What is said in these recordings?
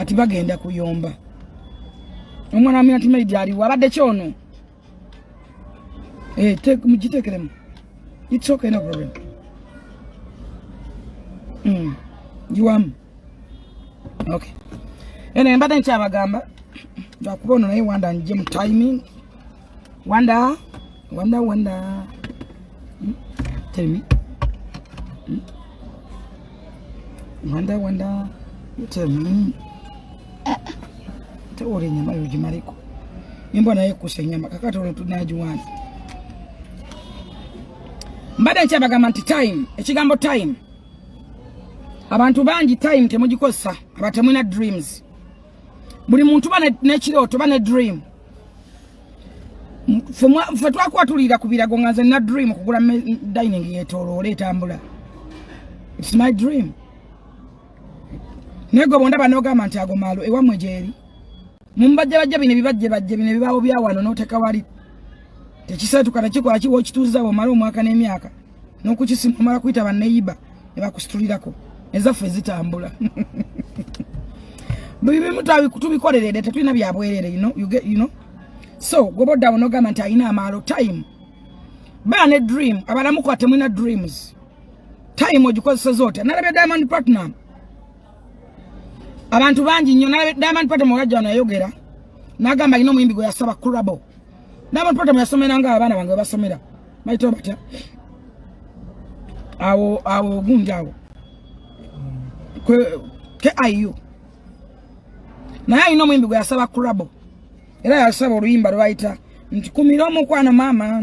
kati bagenda kuyomba omwana amina timaidi ali wabadde kyono mujitekeremu it's okay no problem you okay ene mbadde nkyabagamba ndakubona naye wanda nje mu timing wanda tell me wanda you tell me tewole nyama yojimariko nimbo naye kusenyama kakatolo tunajiwani mbadde nkyabagamba nti time ekigambo time abantu bangi time temugikosa abatemuna dreams buli muntu bane nekiroto bane dream fwe twakwatulira kubirago nganze na dream kugula dining yetolole etambula it's my dream nego bonda banogamba nti agomalo ewamwe jeri mumbajja bine bibawo byawano noteka wali tekisetu kana kikola kiwo kituza bo malo mwaka n'emyaka nokukisimba mala kuita baneiba ebakusitulirako ezaffe zitambula bibi mutawi kutubikolere tetulina byabwerere you know so goboda onogamba nti ayina amalo time bane dream abalamu kwate mwina dreams time ogikozesa zote nalabye Diamond Platinum abantu bangi nnyo nalabye Diamond Platinum olajja nayogera nagamba ino muyimbi gwe yasaba kurabo Diamond Platinum yasomera nga abaana bange basomera bayito batya awo gunjawo ke ayo naye ino muyimbi gwe yasaba kurabo era yasaba oluyimba lwaita nti kumira omukwana mama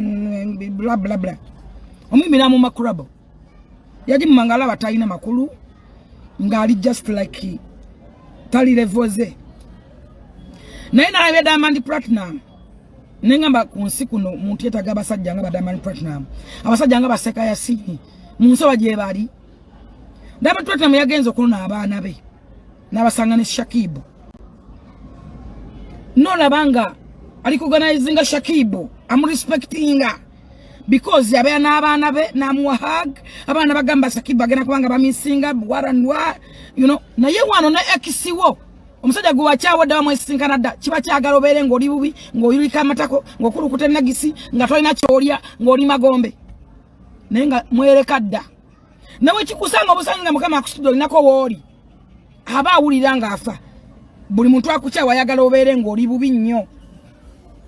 bla bla bla omuyimbi namu makurabo yaji mangala batayina makulu ngali just like tali levoze naye nalabye Diamond Platinum nengamba kunsi kuno muntu yetaga abasajja nga Diamond Platinum abasajja nga baseka yasini munsoba gye bali Diamond Platinum yagenzo kuluna abaana be n'abasangane Shakibu no labanga ali organizing Shakibu I'm respecting her because yabya n'abaana be namuwa hug abaana bagamba Shakibu agenda kubanga bamisinga what you know naye wano na ekisiwo omusajja gwa kyawo dawa mwesinkana da kiba kyagalo bere ngoli bubi ngoyulika amatako ngokulukuta nagisi nga tolina kyolya ngoli magombe nenga mweleka dda nawe kikusanga obusanga mukama akustudio linako woli aba awuliranga afa buli muntu akukyawa yagala obere ngoli bubi nnyo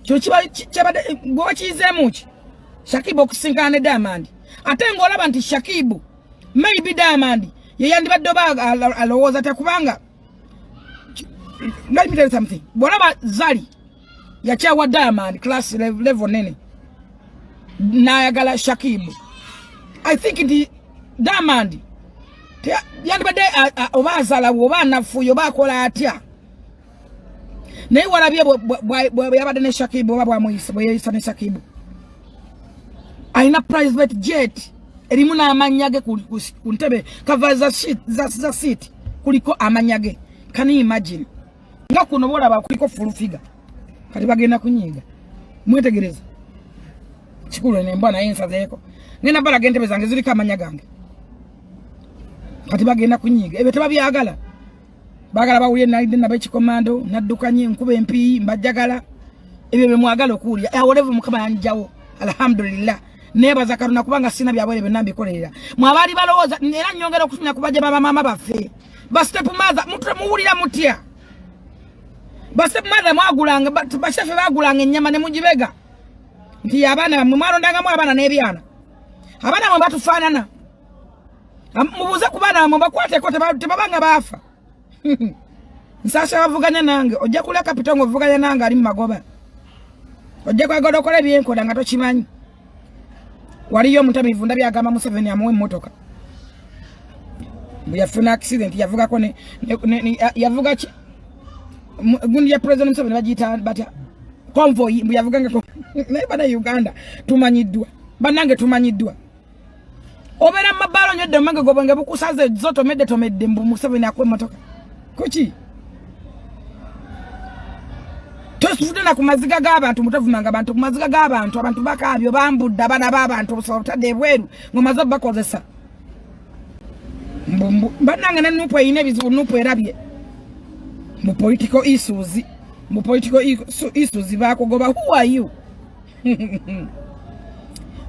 kyo kiba kyabade gwa kizemu ki Shakibu okusinkana ne Diamond ate ngolaba nti Shakibu maybe Diamond ye yandibadde alowooza tekubanga. Let me tell you something. Whatever Zari yachawa Diamond class level nene nayagala Shakibu. I think it Diamond yandibadde obazala obana fuyo bakola atya naye walabye yabadde ne Shakibu baba mwise boyisa ne Shakibu aina private jet erimu n'amanyage ku ntebe cover za seat kuliko amanyage. Can you imagine nga kuno bolaba kuliko full figure kati bagenda kunyiga mwetegereza kikulu ne mbana yensa zeko ngena bala gente bezange ziri kamanya gange kati bagenda kunyiga ebe tebabyagala bagala bawuye na bekikomando naddukanye nkube empi mbajagala ebe bemwagala okulya whatever mukama yanjawo alhamdulillah neba zakaruna kubanga sina byabwele benambi kolerera mwabali balowooza era nyongera okutumya kubaje baba mama baffe bastepu maza mutre muwulira mutya bastepu maza mwagulanga bashefe bagulanga ennyama ne mujibega nti abaana mwalondanga mu abaana n'ebyana abaana mwe batufaanana mubuze ku baana mwe bakwateko tebabanga baafa nsasha bavuganya nange ojja kuleka pitongo vuganya nange ali mu magoba ojja kwagala okola ebyenkola nga tokimanyi waliyo mutabivu ndabyagamba Museveni amuwe emmotoka yafuna accident yavuga ko ne yavuga ki gundi ya president Museveni bagita batya convoy yavuga ngako ne bana Uganda tumanyiddwa banange tumanyiddwa obera mabalo nyedde mange gobange bukusaze zoto medde tomedde mbu Museveni akwe emmotoka kuki tosufuna kumaziga g'abantu mutavumanga abantu kumaziga g'abantu abantu bakabyo bambudde abana b'abantu busotadde bweru ngomazo bakozesa banange ne nupo ine bizibu nupo erabye mu political issues bakugoba. Who are you?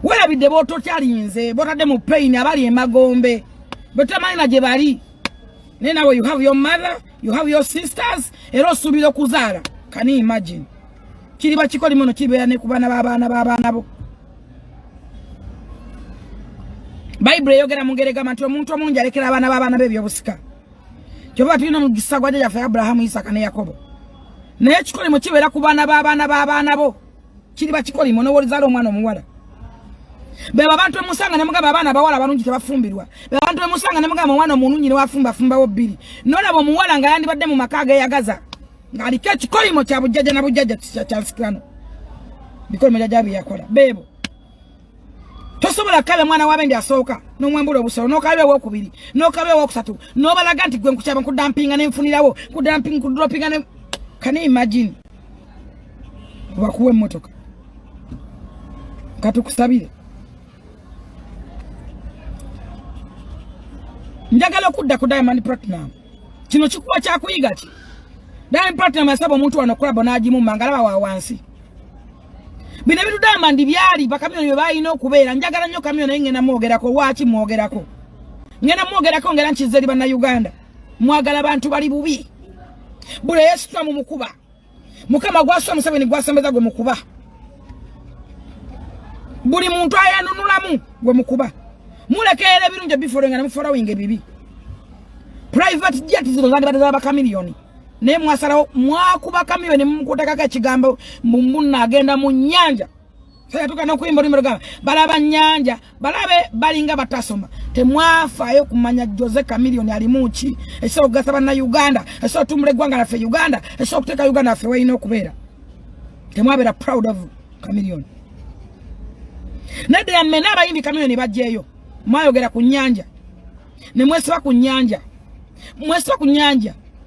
Where be the boto chalinze botade mu pain abali emagombe botamanya gye bali. Now you have your mother, you have your sisters, era osubira kuzaala. Can you imagine? Kiriba kikoli mono kibeera ne kubana babaana bo. Bible yogera mungerega mantu omuntu omungi alekera abaana be byobusika. Kyoba tulina mugisa gwa jaffe Abraham, Isaka ne Yakobo. Naye kikoli mu kibeera ku baana bo. Kiriba kikoli mono wolizaala omwana omuwala. Beba bantu emusanga ne mugaba abaana bawala balungi tebafumbirwa. Beba bantu emusanga ne mugaba omwana omununyi ne wafumba wo bbiri. Nolaba omuwala nga yandibadde mu maka yagaza. Ngaliko ekikolimo kya bujjajja na bujjajja kya sikirano. Bikoli mujjajja yakola. Bebo. Tosobola kabe mwana wabendi asooka n'omwembula obusolo n'okabe w'okubiri n'okabe w'okusatu n'obalaga nti gwe nkukyaba nkudampinga n'enfunirawo kudroppinga ne. Can you imagine? Bakuwe emmotoka katukusabire. Njagala okudda ku Diamond Platinum. Kino kikuwa kyakuyiga ki? Diamond Platinum yasaba omuntu wano kulaba n'agimu mangalaba wa wansi. Bino bitu Diamond byali bakamyo bye bayina okubeera. Njagala nnyo kamyo naye ngenda mwogerako. Waaki mwogerako? Ngenda mwogerako ngera nkizzeri banna Uganda. Mwagala bantu bali bubi. Bule Yesu twa mu mukuba. Mukama gwaswa Museveni gwasembeza gwe mukuba. Buli muntu ayanunulamu gwe mukuba. Mulekere birunje before ngana mufora winge bibi. Private jet zino zandi badala bakamiliyoni. Ne mwasala mwakuba kamiliyoni mukutaka kigambo mumunna agenda mu nyanja. Sasa tukana kuimba limero gamba balaba nyanja balabe balinga batasoma temwafayo kumanya Jose kamiliyoni ali muchi eso gasaba na Uganda eso tumule gwanga na fe Uganda eso kuteka Uganda fe we ino kubeera temwabera proud of kamiliyoni. Nade amena bayimbi kamiliyoni bajjeyo mwayogera ku nyanja ne mwesiba ku nyanja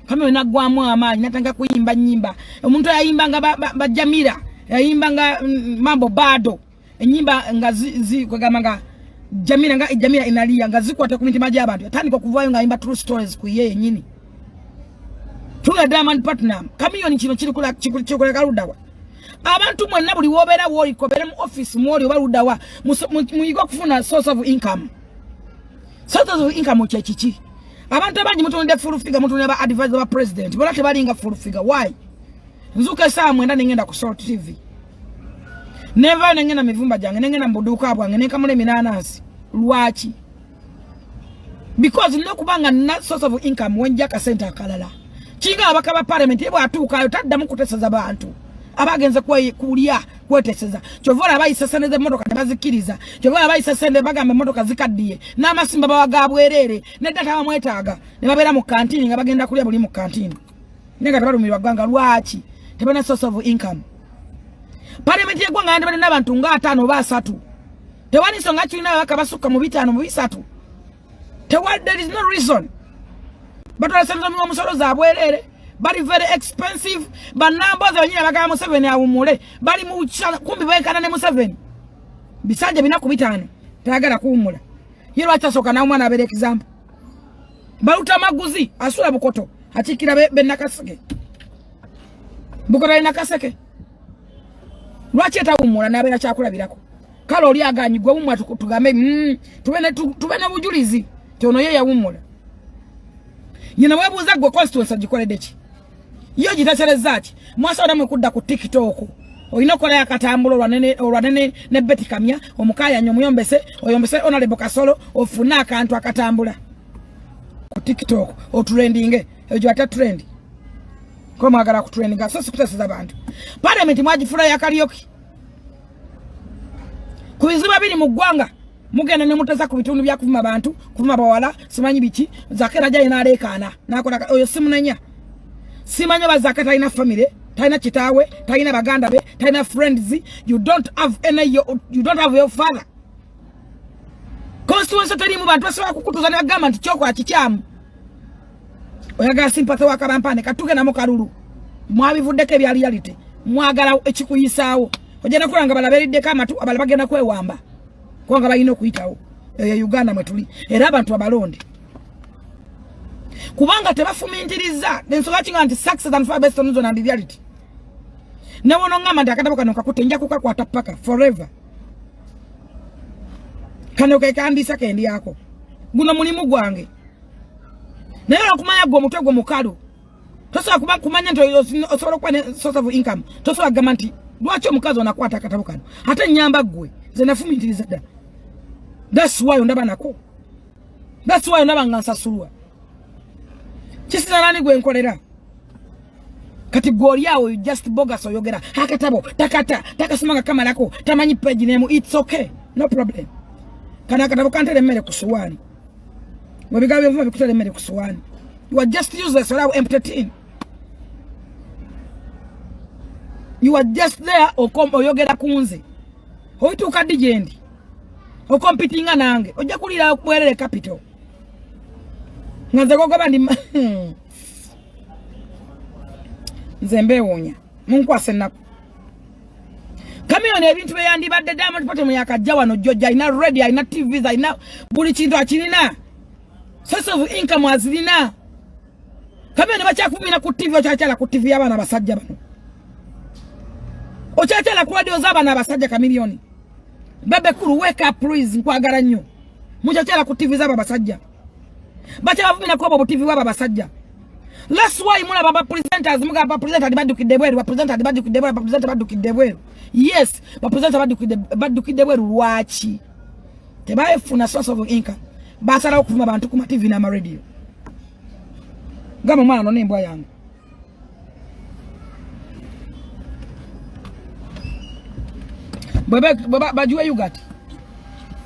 kamiliyoni nagwamu amaanyi natanga kuyimba nyimba omuntu ayimba nga bajamira yayimba nga mambo bado enyimba nga kwagamba jamira inalia nga zikwata ku mitima gy'abantu atandika okuvayo nga ayimba true stories ku yeye nyini. Tuna Diamond Platinum kamiliyoni kino kiri kaludawa abantu mwenna buli wobeera woli kobere mu office mwoli oba ludawa muyiga okufuna source of income. Kyekiki abantu abangi mutunde full figure mutunde ba advisor ba president bola tebalinga full figure. Why? Nzuka saa mwenda nengenda ku Salt TV. Never nengenda mivumba jange nengenda mbuduka bwange nekamule minanasi. Lwaki? Because no kubanga na source of income wenja ka center akalala. Kinga abaka ba parliament ebo atuka tadda mu kuteseza bantu. Abagenze kulia kweteseza. Chovola abayiseseneze motoka nebazikiriza. Chovola abayisesende bagamba motoka zikaddiye. N'amasimba bawagabwerere ne data bamwetaaga. Ne babera mu kantini nga bagenda kulya buli mu kantini. Nenga tabalumirwa gwanga lwaki? Tebana source of income. Parliament yegwanga yandibane n'abantu nga 5 ba 3. Tewani songa tulina bakabasuka mu 5 mu 3. There is no reason. But I said mu musoro za bwerere. Bali very expensive. Banamba za nyina bagamba Museveni awumule. Bali mu kumbi bayekana ne Museveni. Bisanje bina ku 5. Tagala kuwumula. Yero achasoka na omwana abere example. Baluta maguzi asula bukoto. Achikira benakaseke. Bukora inakaseke. Lwaki etawumula nabera kyakulabirako. Kale oli aganyi gwe mumwa tugambe tubene bujulizi. Tono ye yawumula. Nyina webuza gwe constituency agikoledde ki? Yo gitasereza ki? Mwasa odamwe kudda ku TikTok. Oyina kola yakatambula olwanene ne Betty Kamya omukaya nnyo muyombese oyombese Honorable Kasolo ofuna akantu akatambula ku TikTok otrendinge ejo ata trend ko magala ku trendinga so sikuteseza abantu. Parliament mwagifula ya karaoke kubiziba biri mu gwanga mugenda ne muteza ku bitundu bya kuvuma abantu kuvuma bawala simanyi biki zakera jali na lekana nakola oyo simunenya simanyi bazakata ina family taina kitawe taina baganda be taina friends. You don't have your father. Constituency tali mu bantu aswa kukutuza ne government kyoko akikyamu oyaga sympathy wakabampane katuke na mukalulu mwabivuddeke bya reality mwagala ekikuyisaawo ojana kulanga balaberidde kamatu abalabagenda kwewamba kwanga bayino kuyitawo Uganda mwetuli era abantu abalonde Kubanga tebafumintiriza ensonga kinga nti success and far best on and reality. Ne wono ngama ndakatabo kano kakutenja kukakwata paka forever. Kano kekandisa kendi yako. Guno mulimu gwange. Naye okumanya gwo mutwe gwo mukalu. Tosobola kumanya nti osobola okuba source of income. Tosobola kugamba nti lwaki omukazi onakwata akatabo kano. Ate nyamba gwe ze nafumintiriza dda. That's why ondaba nako. That's why ondaba ngansasulwa. Kisina nani gwe nkolera. Kati goli yawo you just bogus oyogera. Akatabo takasomanga kama lako tamanyi page name. It's okay. No problem. Kana akatabo kantele mmere ku suwani. Webigabe vuma bikutele mmere ku suwani. You are just useless or empty tin. You are just there oyogera kunze. Oituka dijendi. Okompitinga nange. Ojja kulira okwerere capital. Nganze gogoba ndi Nzembe wonya. Munkwase nako. Kamiyoni ebintu byandibadde Diamond Platnumz yakajja wano Georgia ina radio ina TV ina buli kintu akirina. Source of income azirina. Kamiyoni bakyakufumira ku TV okyachala ku TV y'abaana basajja bano. Okyachala ku radio z'abaana basajja Kamiyoni. Bebe kuru wake up please nkwagala nnyo. Mukyachala ku TV z'aba basajja. Bakyabafumira ku abo TV w'aba basajja. That's why muna baba presenters muga baba presenter badukidde bweru ba presenter badukidde bweru ba presenter badukidde bweru. Yes, ba presenter badukidde bweru lwaki. Tebaefuna source of income. Basala okufuma bantu ku TV na radio. Gama mwana none mbwa yangu. Baba bajuwe yugati.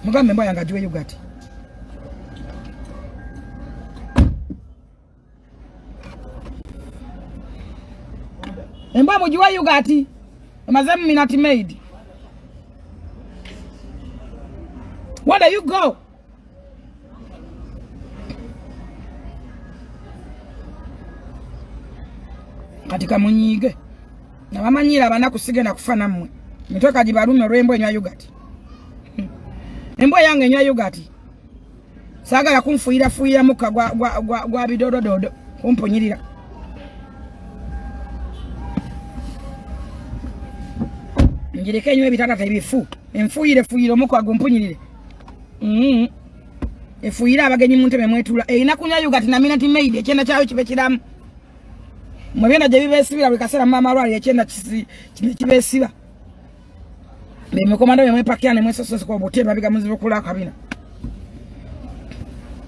Mugambe mbwa yanga ajuwe yugati. Emba mujuwa yugati. Amazemu minati made. Where do you go? Katika munyige. Na bamanyira bana kusige na kufana mmwe. Mitoka jibarume rembo enywa yugati. Embo yange enywa yugati. Saga ya kumfuira muka gwa bidodododo. Kumponyirira. Njireke enywe bitata ebifu. Enfuire muka gumpunyirire. Efuira abagenyi mu ntebe mwetula. Ina kunywa yugati na minati made ekyenda kyayo kibe kiramu. Mwebenda je bibesibira bwe kasera mama lwali ekyenda kibesiba. Be komanda bemwe pakiane mwesoso ko boteba bigamuzibu kula kabina.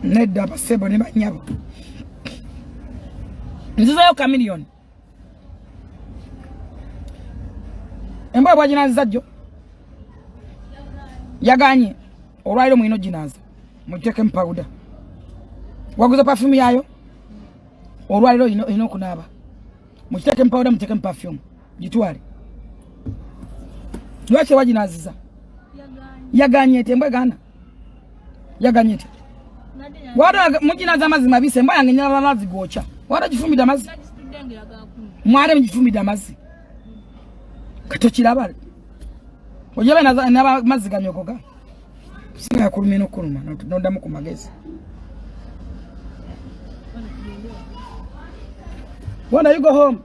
Nedda basebo ne banyabo. Nzizayo Chameleone. Emba bwajina zajjo. Yaganye. Olwairo mwino jinaza. Muteke mpawuda. Waguza perfume yayo. Olwairo ino kunaba. Muteke mpawuda muteke perfume. Jitwale. Lwache wajinaziza. Yaganye tembwe gana. Yaganye te. Wada mujinaza amazi mabise mbaya ngenyala amazi gocha. Wada jifumida amazi. Mware mjifumida amazi. Katokirabale. Ojabe na amazi ganyokoga. Singa kulumino kuluma nonda mu kumagezi. When you go home?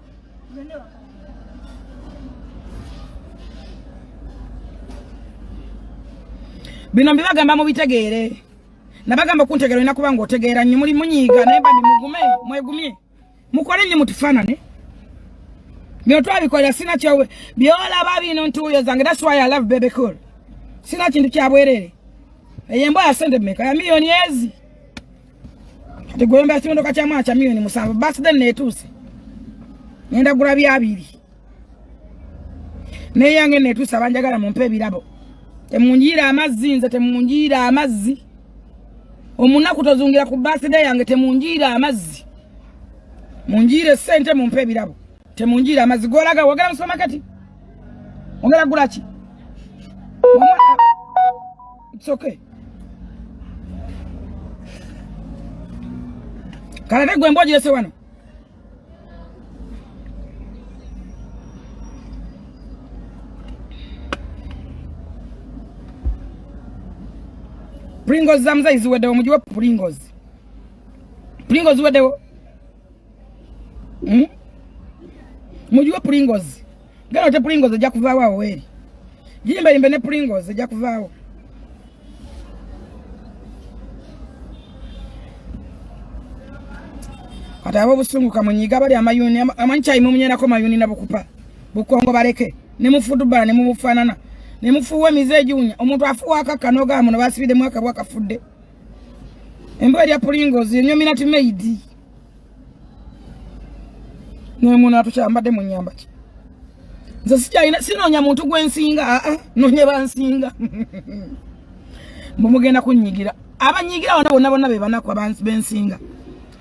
Bino mbibagamba mu bitegeere. Nabagamba kuntegero ina kubanga otegeera nnyo muli munyiga naye bali mugume mwegumye. Mukole nnyo mutufanane. Bino twabikola sina kyawe. Byola babino ntuyo zange. That's why I love baby cool. Sina kintu kyabwerere. Eyembo asende meka ya milioni ezi. Tegwemba kimondo kachama cha milioni musanvu. Birthday netuse. Nenda gula byabiri. Ne yange netuse abanjagala mumpe birabo. Temunjira amazzi nze temunjira amazzi. Omunaku tozungira ku birthday yange temunjira amazzi. Munjire sente mumpe birabo. Temunjira amazzi golaga wagala musoma kati. Ongera gulachi. It's okay. Kalate gwe mboje se wano. Pringles zamza iziwede omujiwa Pringles. Pringles wedewo. Mujuwa Pringles. Gano te Pringles eja kuvaawo awo eri. Jimbe ne Pringles eja kuvaawo. Kati abo busungu kamunyiga bali amayuni amanchai mumunyera ko mayuni nabukupa. Bukongo baleke. Ne mufudubala ne mubufanana. Ne mufuwe mizeji unya. Omuntu afuwa akakanoga amuno basibide mwaka bwakafudde. Embo ya Pringles Nnyo minati made. Ne muna atuchambade mu nyamba ki. Nze sijja sinonya muntu gwensinga nonye bansinga. Mbumugenda kunyigira. Abanyigira bonna be banako abansi bensinga.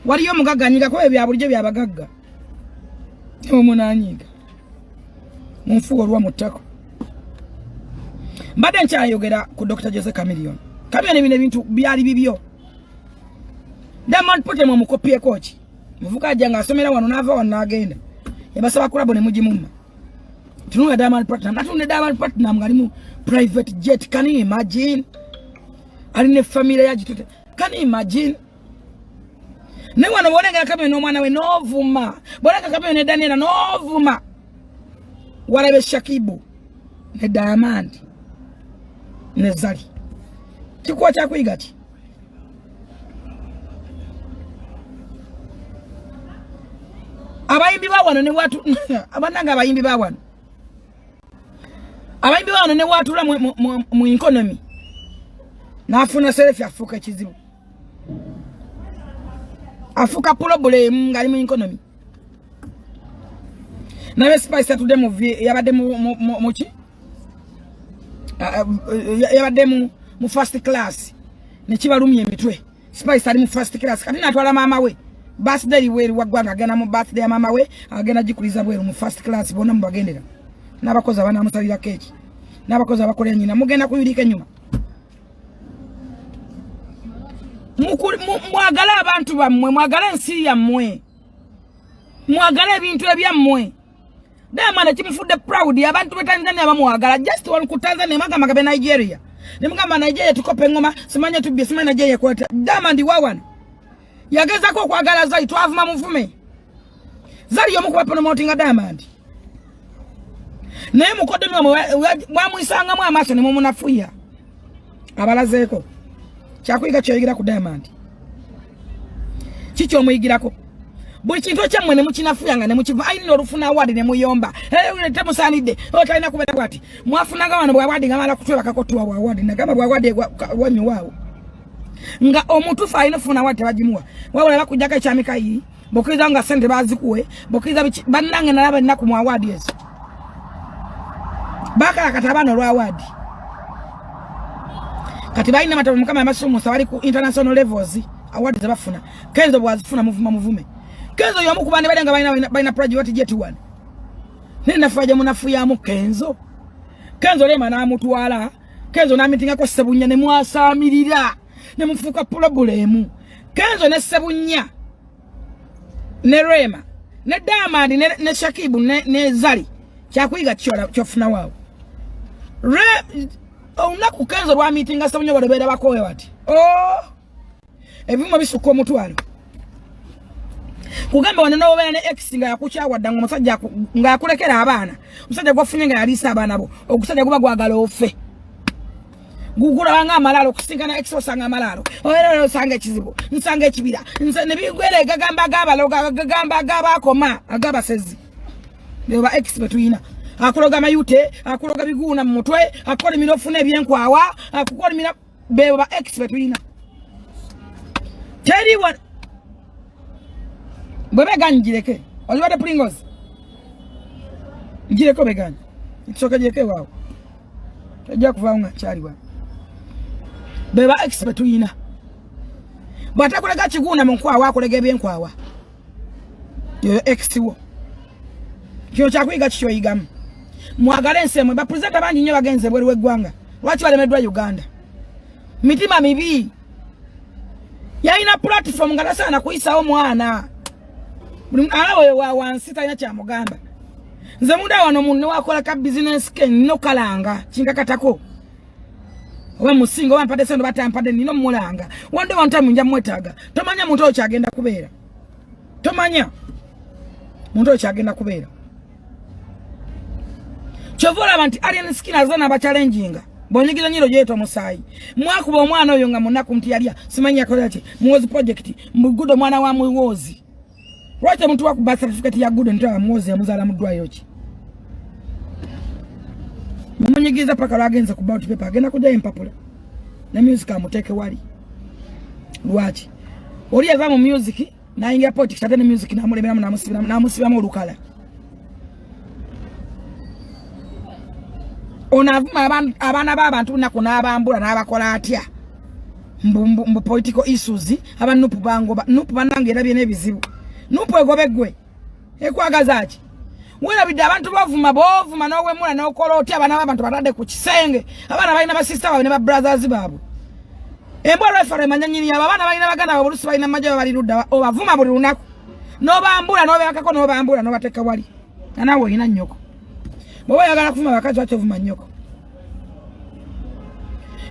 Waliyo mugaga nyiga ko ebya bulijjo byabagagga. Omunanyiga. Munfuwo lwa mutako. Mbadde nkyayogera ku Dr. Jose Chameleone. Chameleone bine bintu byali bibyo. Diamond pote mu mukopie kochi. Muvuka ajanga asomera wano nava wano agenda. Yabasaba kulabo ne mujimumma. Tununga Diamond Platinum. Natunde Diamond Platinum ngalimu private jet. Can you imagine? Aline family ya jitote. Can you imagine? Ne wano bonega kame no mwana we novuma. Bonega kame ne Daniela novuma. Walabe Shakibu. Ne Diamond. Ne Zari. Chikuwa cha kuigati. Abayimbi bawano ne watu abananga abayimbi bawano. Abayimbi bawano ne watu la mu economy. Nafuna selfie afuka kizibu. Afuka problem ngali mu economy. Na Spice to demo yabade mu chi. Yabade mu first class. Ne kibalumye emitwe. Spice ali mu first class. Kati natwala mama we. Birthday we wagwanga agenda mu birthday mama we agenda jikuliza bwe mu first class bona mubagendera nabakozi abana musalira keki nabakozi abakolera nyina mugenda kuyulika nyuma mwagala abantu bammwe mwagala ensi yammwe mwagala ebintu ebyammwe Diamond kimufudde proud abantu be Tanzania bamwagala just one ku Tanzania magamba be Nigeria ne mugamba Nigeria tukope ngoma simanya tubye simanya Nigeria kwata Diamond wawana yageza ko kwagala Zari twavuma muvume Zari yomu kwa promoting Diamond naye mukodemi mwamwisanga mu amaso ne mumunafuya abalazeko kyakuyiga kyoyigira ku Diamond kicho muyigirako buli kintu kyamwe ne mukinafuyanga ne mukiva ayino olufuna award ne muyomba temusanidde otalina kubeta bwati mwafunanga wano bwa award ngamala kutweba kakotwa bwa award nagamba bwa award wanyu wao nga omuntu fa ino funa wate bajimuwa wabula bakujjaka ekyamika yi bokiza nga sente bazikuwe bokiza bannange nalaba nnaku mu award yeso bakala katabano lwa award kati balina matabu mukama amasumu sawali ku international levels award zabafuna kenzo bwazifuna muvume kenzo yomu kubane balenga balina project jet one nina faje munafuya mu kenzo lema na mutwala kenzo na mitinga ko sebunya ne mwasamirira ne mufuka problem kenzo ne sebunya ne rema ne Diamond ne Shakibu ne Zari kyakuyiga kyofuna wao onaku kenzo lwa meeting sebunya balobera bakowe wati ebimo bisuko omutwalo kugamba wana no bene ex nga yakukyawa danga musajja nga yakulekera abaana musajja gwafunye nga yalisa abaana bo okusajja kuba gwagala ofe gugula wanga amalalo kusingana ex osanga amalalo oyero osanga ekizibu nsanga ekibira ne bigwere gagamba gabalo gagamba gabakoma agaba sezi beba ex betwina akuloga mayute akuloga biguna mu mutwe akole minofuna ebyenkwawa akukole mina beba ex betwina teri wa bwebega njireke olibade Pringles njireko begani itsoka jeke wao tajja kuvanga chali wa beba expert uyina batakulega kiguna mu nkwawa akolega ebyenkwawa yo extiwo kyo kyakwiga kyo yigamu mwagala ensemwe ba presenter bangi nnyo bagenze bweru weggwanga lwaki balemedwa Uganda mitima mibi yaina platform ngala sana kuisawo mwana alawe wa wansita ina kya mugamba nze muda wano munne wakola ka business ken no kalanga kinga katako Oba musingo bampade sendo batampade nino mulanga. Wande wanta munja mwetaga. Tomanya muntu okyagenda kubeera. Tomanya muntu okyagenda kubeera. Chovola banti alien skin azana ba challenginga. Bonyigiza nyiro jeto musayi. Mwakuba omwana oyo nga munaku mti yalia simanya kola ati muwozi project mugudo mwana wa muwozi. Lwaki muntu wa ku birth certificate ya gudo ntwa muwozi yamuzala mudwa yoki. Munyigiza paka lagenza ku bout paper agenda kuja empapula. Na music amuteke wali. Lwaki. Oli yava mu music na ingia politics tatene music na mulemera na musiba mu lukala. Onavuma abana b'abantu nakuna abambula n'abakola atya mbu political issues aba nupu bango nupu banangera bye nebizibu nupu egobegwe ekwagaza ki wera bidde abantu bavuma nowe mula n'okola otya abana b'abantu batadde ku kisenge abana balina ba sister bawe ne ba brothers baabwe embolo efare manyanyiri abana balina baganda babulusi balina majja bali ludda obavuma buli lunaku n'obambula n'obekako n'obambula n'obateka wali nawe ina nnyoko Bobo yagala kufuma bakazi batevuma nnyoko.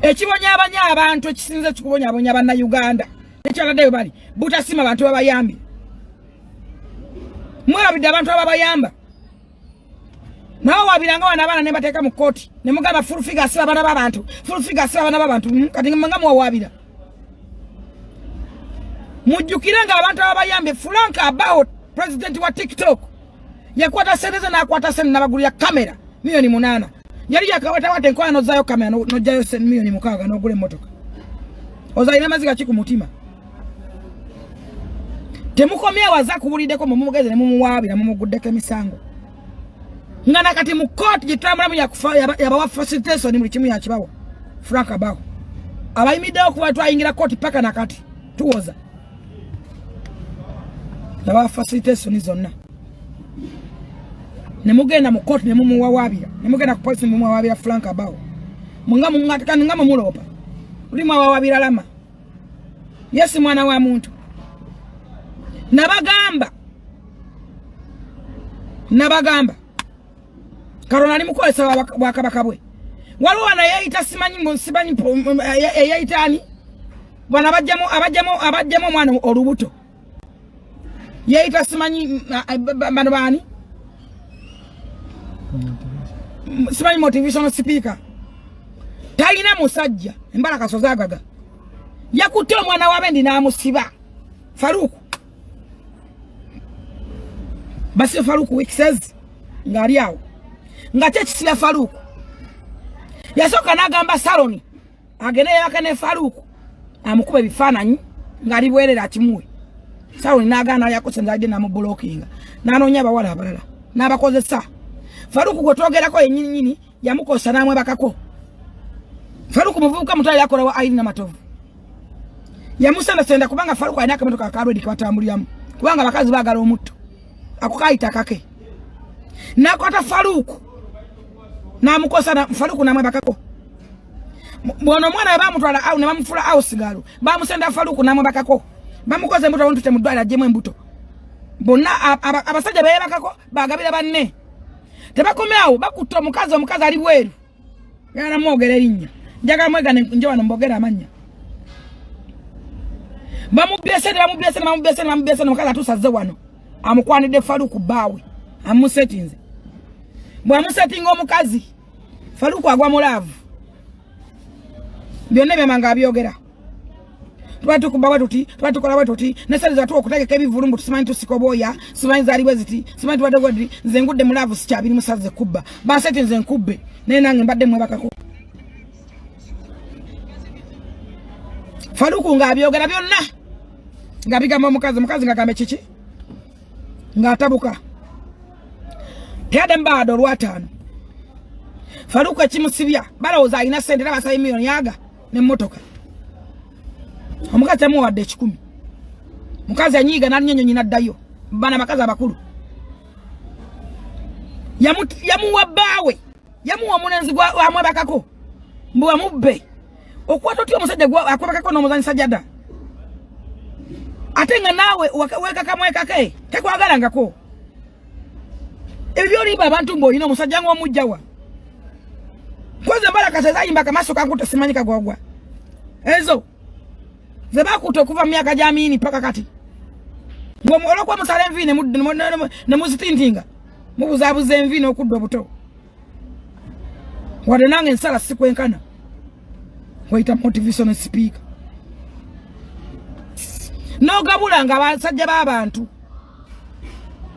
Ekibonya abanya abantu ekisinze kikubonya abonya abanna Uganda. Ekyaladdeyo bali butasima abantu babayambi. Mwabidde abantu ababayamba. Nawo wabiranga wana bana ne bateka mu koti. Ne mugaba full figure asiba bana babantu. Full figure asiba bana babantu. Kati ngamu wawabira. Mujjukiranga abantu ababayambi Frank about president wa TikTok. Yakwata seneze na akwata sene nabagulya kamera milioni 8 yali yakawata wate nkwano zayo kamera no jayo sene milioni 6 no gule motoka ozaina maziga chiku mutima temukomya waza kubulideko mumugeze ne mumuwabira mumuguddeke misango ngana kati mu court gitambula mu yakufa yabawa facilitation mu kimu yakibawo Frank abaho abayimidde ku watu ayingira court paka nakati tuwoza yabawa facilitation zonna Nemugenda mu court ne mumuwabira nemugenda ku police mumuwabira Frank abawo mungamu ngatika ngamu mulopa ulimwa wawabira lama Yes mwana wa muntu nabagamba Karona ni mukolesa wakabakabwe waliwo wana yayita simanyi yayitani bwana abajjamo mwana olubuto yayita simanyi bani simanyi motivational speaker talina musajja embala kasozagaga yakutte omwana wabendi namusiba Faruku basi Faruku week says ngali awo nga kyekisira Faruku yasoka nagamba saloni agene yakane Faruku amukuba ebifaananyi ngali bwerera kimuwe saloni nagana yakosenzaje namublockinga nanonya abawala abalala nabakozesa Faruku gotogerako ennyini yamukosa namwe bakako Faruku muvubuka mutali yakola wa aina matovu yamusana senda kubanga Faruku alina akamotoka akarodi kwatambulyamu kubanga bakazi bagala omutto akukaita kake nakwata Faruku namukosa na Faruku namwe bakako bono mwana bamutwala au ne bamufula au sigalo bamusenda Faruku namwe bakako bamukoze mbuto wontu temudwala jemwe mbuto bonna abasajja beye bakako bagabira banne tebakomyawo bakutta omukazi ali bweru yana mwogera erinnya njaga mwega nje wano mbogera amanya bamubyese omukazi atusaze wano amukwanidde Faruku bawe amusetinze bwamusetinga omukazi Faruku agwa mulavu byonna byamanga abyogera twatukubawa tuti twatukola tuti nesaliza tu okutegeka ebivulumbu tusimanyi tusikoboya simanyi zali bweziti simanyi twadegwedi nze ngudde mulavu sikyabiri musaze kubba baseti nze nkubbe naye nange mbadde mwebakako Faruku ng'abyogera byonna ng'abigamba omukazi ng'agambe kiki ng'atabuka yadde bado olwataano Faruku ekimusibya balowooza alina ssente n'abasaba miliyoni yaga n'emmotoka omukazi amuwadde 10 mukazi anyiiga n'annyonyi n'addayo bana bakazi abakulu yamuwa baawe yamuwa omunenzi amwebakako mbu amubbe okwata otya omusajja akwebakako n'omuzanyisa jada ate nga naawe wekakamwekake tekwagalangako ebyo byoliba abantu ng'olina omusajja ng'omujjawa koze mbala tezayimba kamaso kankuta simanyi kagogwa ezo zeba kutokuva myaka jamini paka kati ngomolo kwa musale mvine ne muzitintinga mubuzabuze envine okuddo buto wade nange nsala sikwenkana waita motivational speaker no gabulanga abasajja b'abantu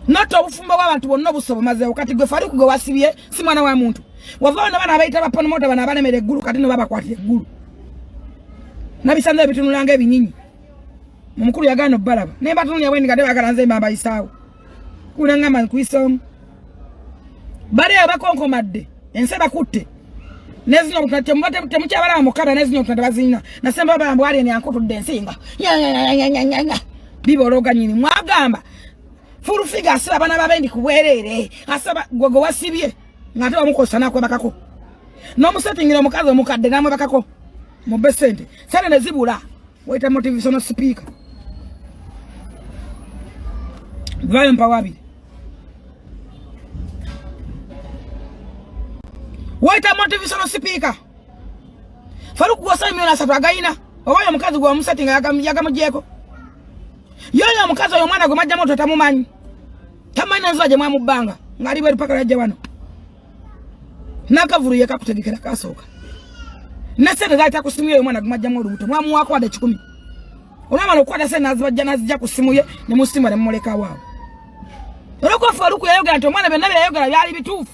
noto obufumbo bw'abantu bonna obusobo maze okati gwe Faruku gwe wasibye si mwana wa muntu wavaana bana abayita baponomoto bana abalemere eggulu kati no babakwatira eggulu nabisanze ebitunulanga ebinyinyi mumukulu yagano balaba ne batunulya bweni gade bagalanze mbamba isaawo kulanga man kwisom bale abakonkomadde enseba kutte nezinyo kutate mbate temukyabala mukaba nezinyo kutate bazina nasemba bambo ali ne ankutudde ensinga bibologa nyini mwagamba furu figa asaba bana babendi kubwerere asaba gogo wasibye ngate bamukosa nakwe bakako no musettingira omukazi omukadde namwe bakako mu besente sale ne zibula waita motivational speaker vayo mpawabi waita motivational speaker Faruku wasa imiona satagaina owayo mukazi gwa musettinga yagamujeko yoyo mukazi oyo mwana gwe majja moto tamumanyi tamanyi nzaje mwa mubanga ngali bwe paka laje wano nakavuru yakakutegekera kasoka nasene zaita kusimuye mwana gwe majja moto buto mwamu wako ade 10 unamala okwada sene azibajja nazija kusimuye ne musima ne mmoleka wao oloko Faruku yayogera nti omwana bennabe yayogera byali bituufu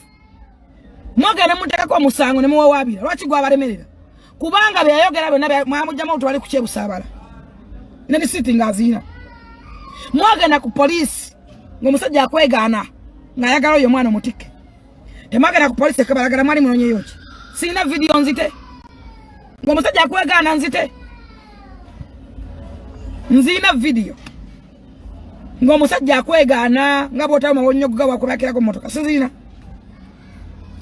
mwaga ne muteka kwa musango ne muwawabira lwaki gwa balemerera kubanga byayogera bennabe mwamujja moto wali kukyebusabala ne sitting azina mwaga na ku police ngomusajja akwegana ngayagala oyo mwana mutike temaga na ku police kabalagala mwali munonye yoki sina video nzite ngomusajja akwegana nzite nzina video ngomusajja akwegana ngabota mawonyo gawa kubakira ko motoka sinzina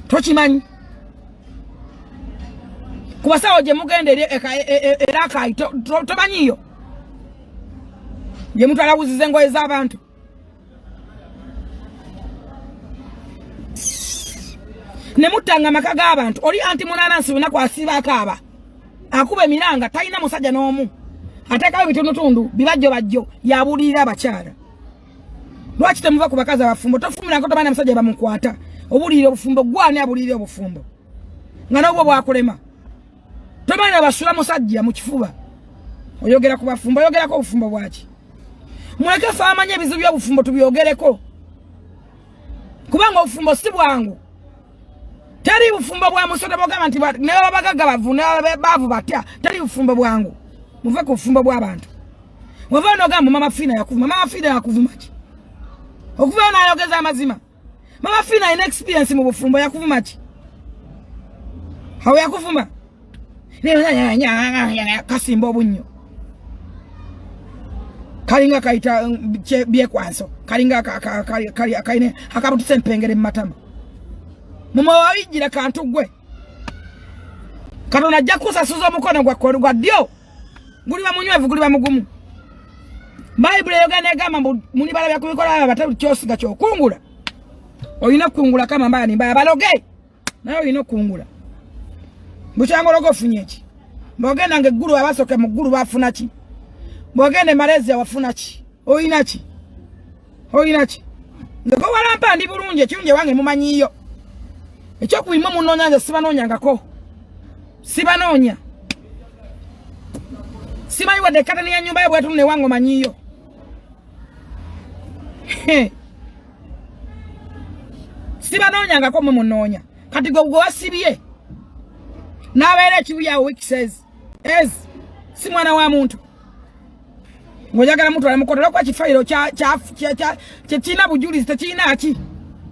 tochimanyi kubasawo je mugende era kai tomanyiyo je mtu alabuzize ngoye z'abantu ne mutanga makaga abantu oli anti munanansi bina kwasiba akaba akube miranga talina musajja n'omu ateka bitonotundu bibajjo yabulira abakyala lwaki temuva ku bakazi abafumbo tofumira ngo tomanya musajja bamukwata obulira obufumbo gwani abulira obufumbo nga n'obwo bwakulema tomanya basula musajja mu kifuba oyogera ku bafumbo oyogera ko obufumbo bwaki mweke famanya ebizibu by'obufumbo tubyogereko kubanga obufumbo si bwangu teri bufumbo bwa musoda bogamba nti ne babagaga bavune bavu batya teri bufumbo bwangu muve ku bufumbo bw'abantu wava no gamba mama fina yakuvuma ki okuva na ayogeza amazima mama fina ina experience mu bufumbo yakuvuma ki hawe yakuvuma kasimbo bunyo kalinga kaita bye kwanso kalinga kaine akabutuse empengere mu matama mama wawijira kantu gwe katona jakusa suzo mukono gwa dio guli ba munywevu guli ba mugumu Bible yogane gamba muni bala bya kubikola batatu kyosiga kyo kungula oyina kungula kama mbaya ni mbaya baloge nayo oyina kungula buchango logo funyechi mbogenda nge guru abasoke mu guru bafuna ki mbogende Malaysia wafuna ki oyina ki ndiko walampa ndi bulunje kirunje wange mumanyiyo ekyo kuima munonya nze sibanonyangako sibanonya simanyi wadde katani ya nyumba yabwe tunne wango manyiyo sibanonyangako munonya kati gwe wasibye nabeera ekibuya week says ez si mwana wa muntu ngojagala muntu alamukotera kwa kifairo cha china bujulizi techina ki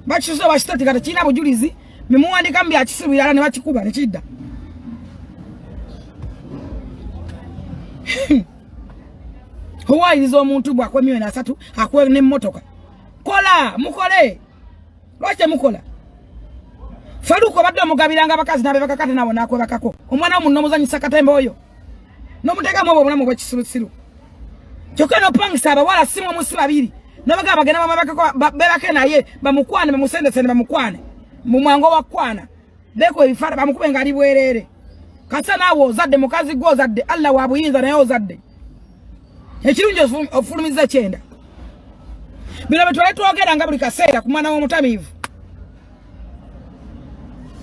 bachiso bashitati kata china bujulizi memuwandika mbi akisibira ne bakikuba ne kidda huwa ilizo omuntu bwakwe 103 akwe ne motoka kola mukole lwache mukola Faruku badde mugabiranga abakazi nabe bakakate nabo nakwe bakako omwana omuntu nomuzanyisa katembe oyo nomutega mwobo obulamu bw'ekisirusiru kyokka nopangisa abawala simu omusi babiri nabaga bagenda mama bakako bebake naye bamukwane bamusendesende bamukwane mu mwango wakwana beko ebifara bamukube ngali bwerere kasa nawo ozadde mukazi gwo ozadde Allah wabuyinza naye ozadde ekirungi ofulumiza kyenda bino betwale twogera nga buli kaseera ku mwana w'omutamiivu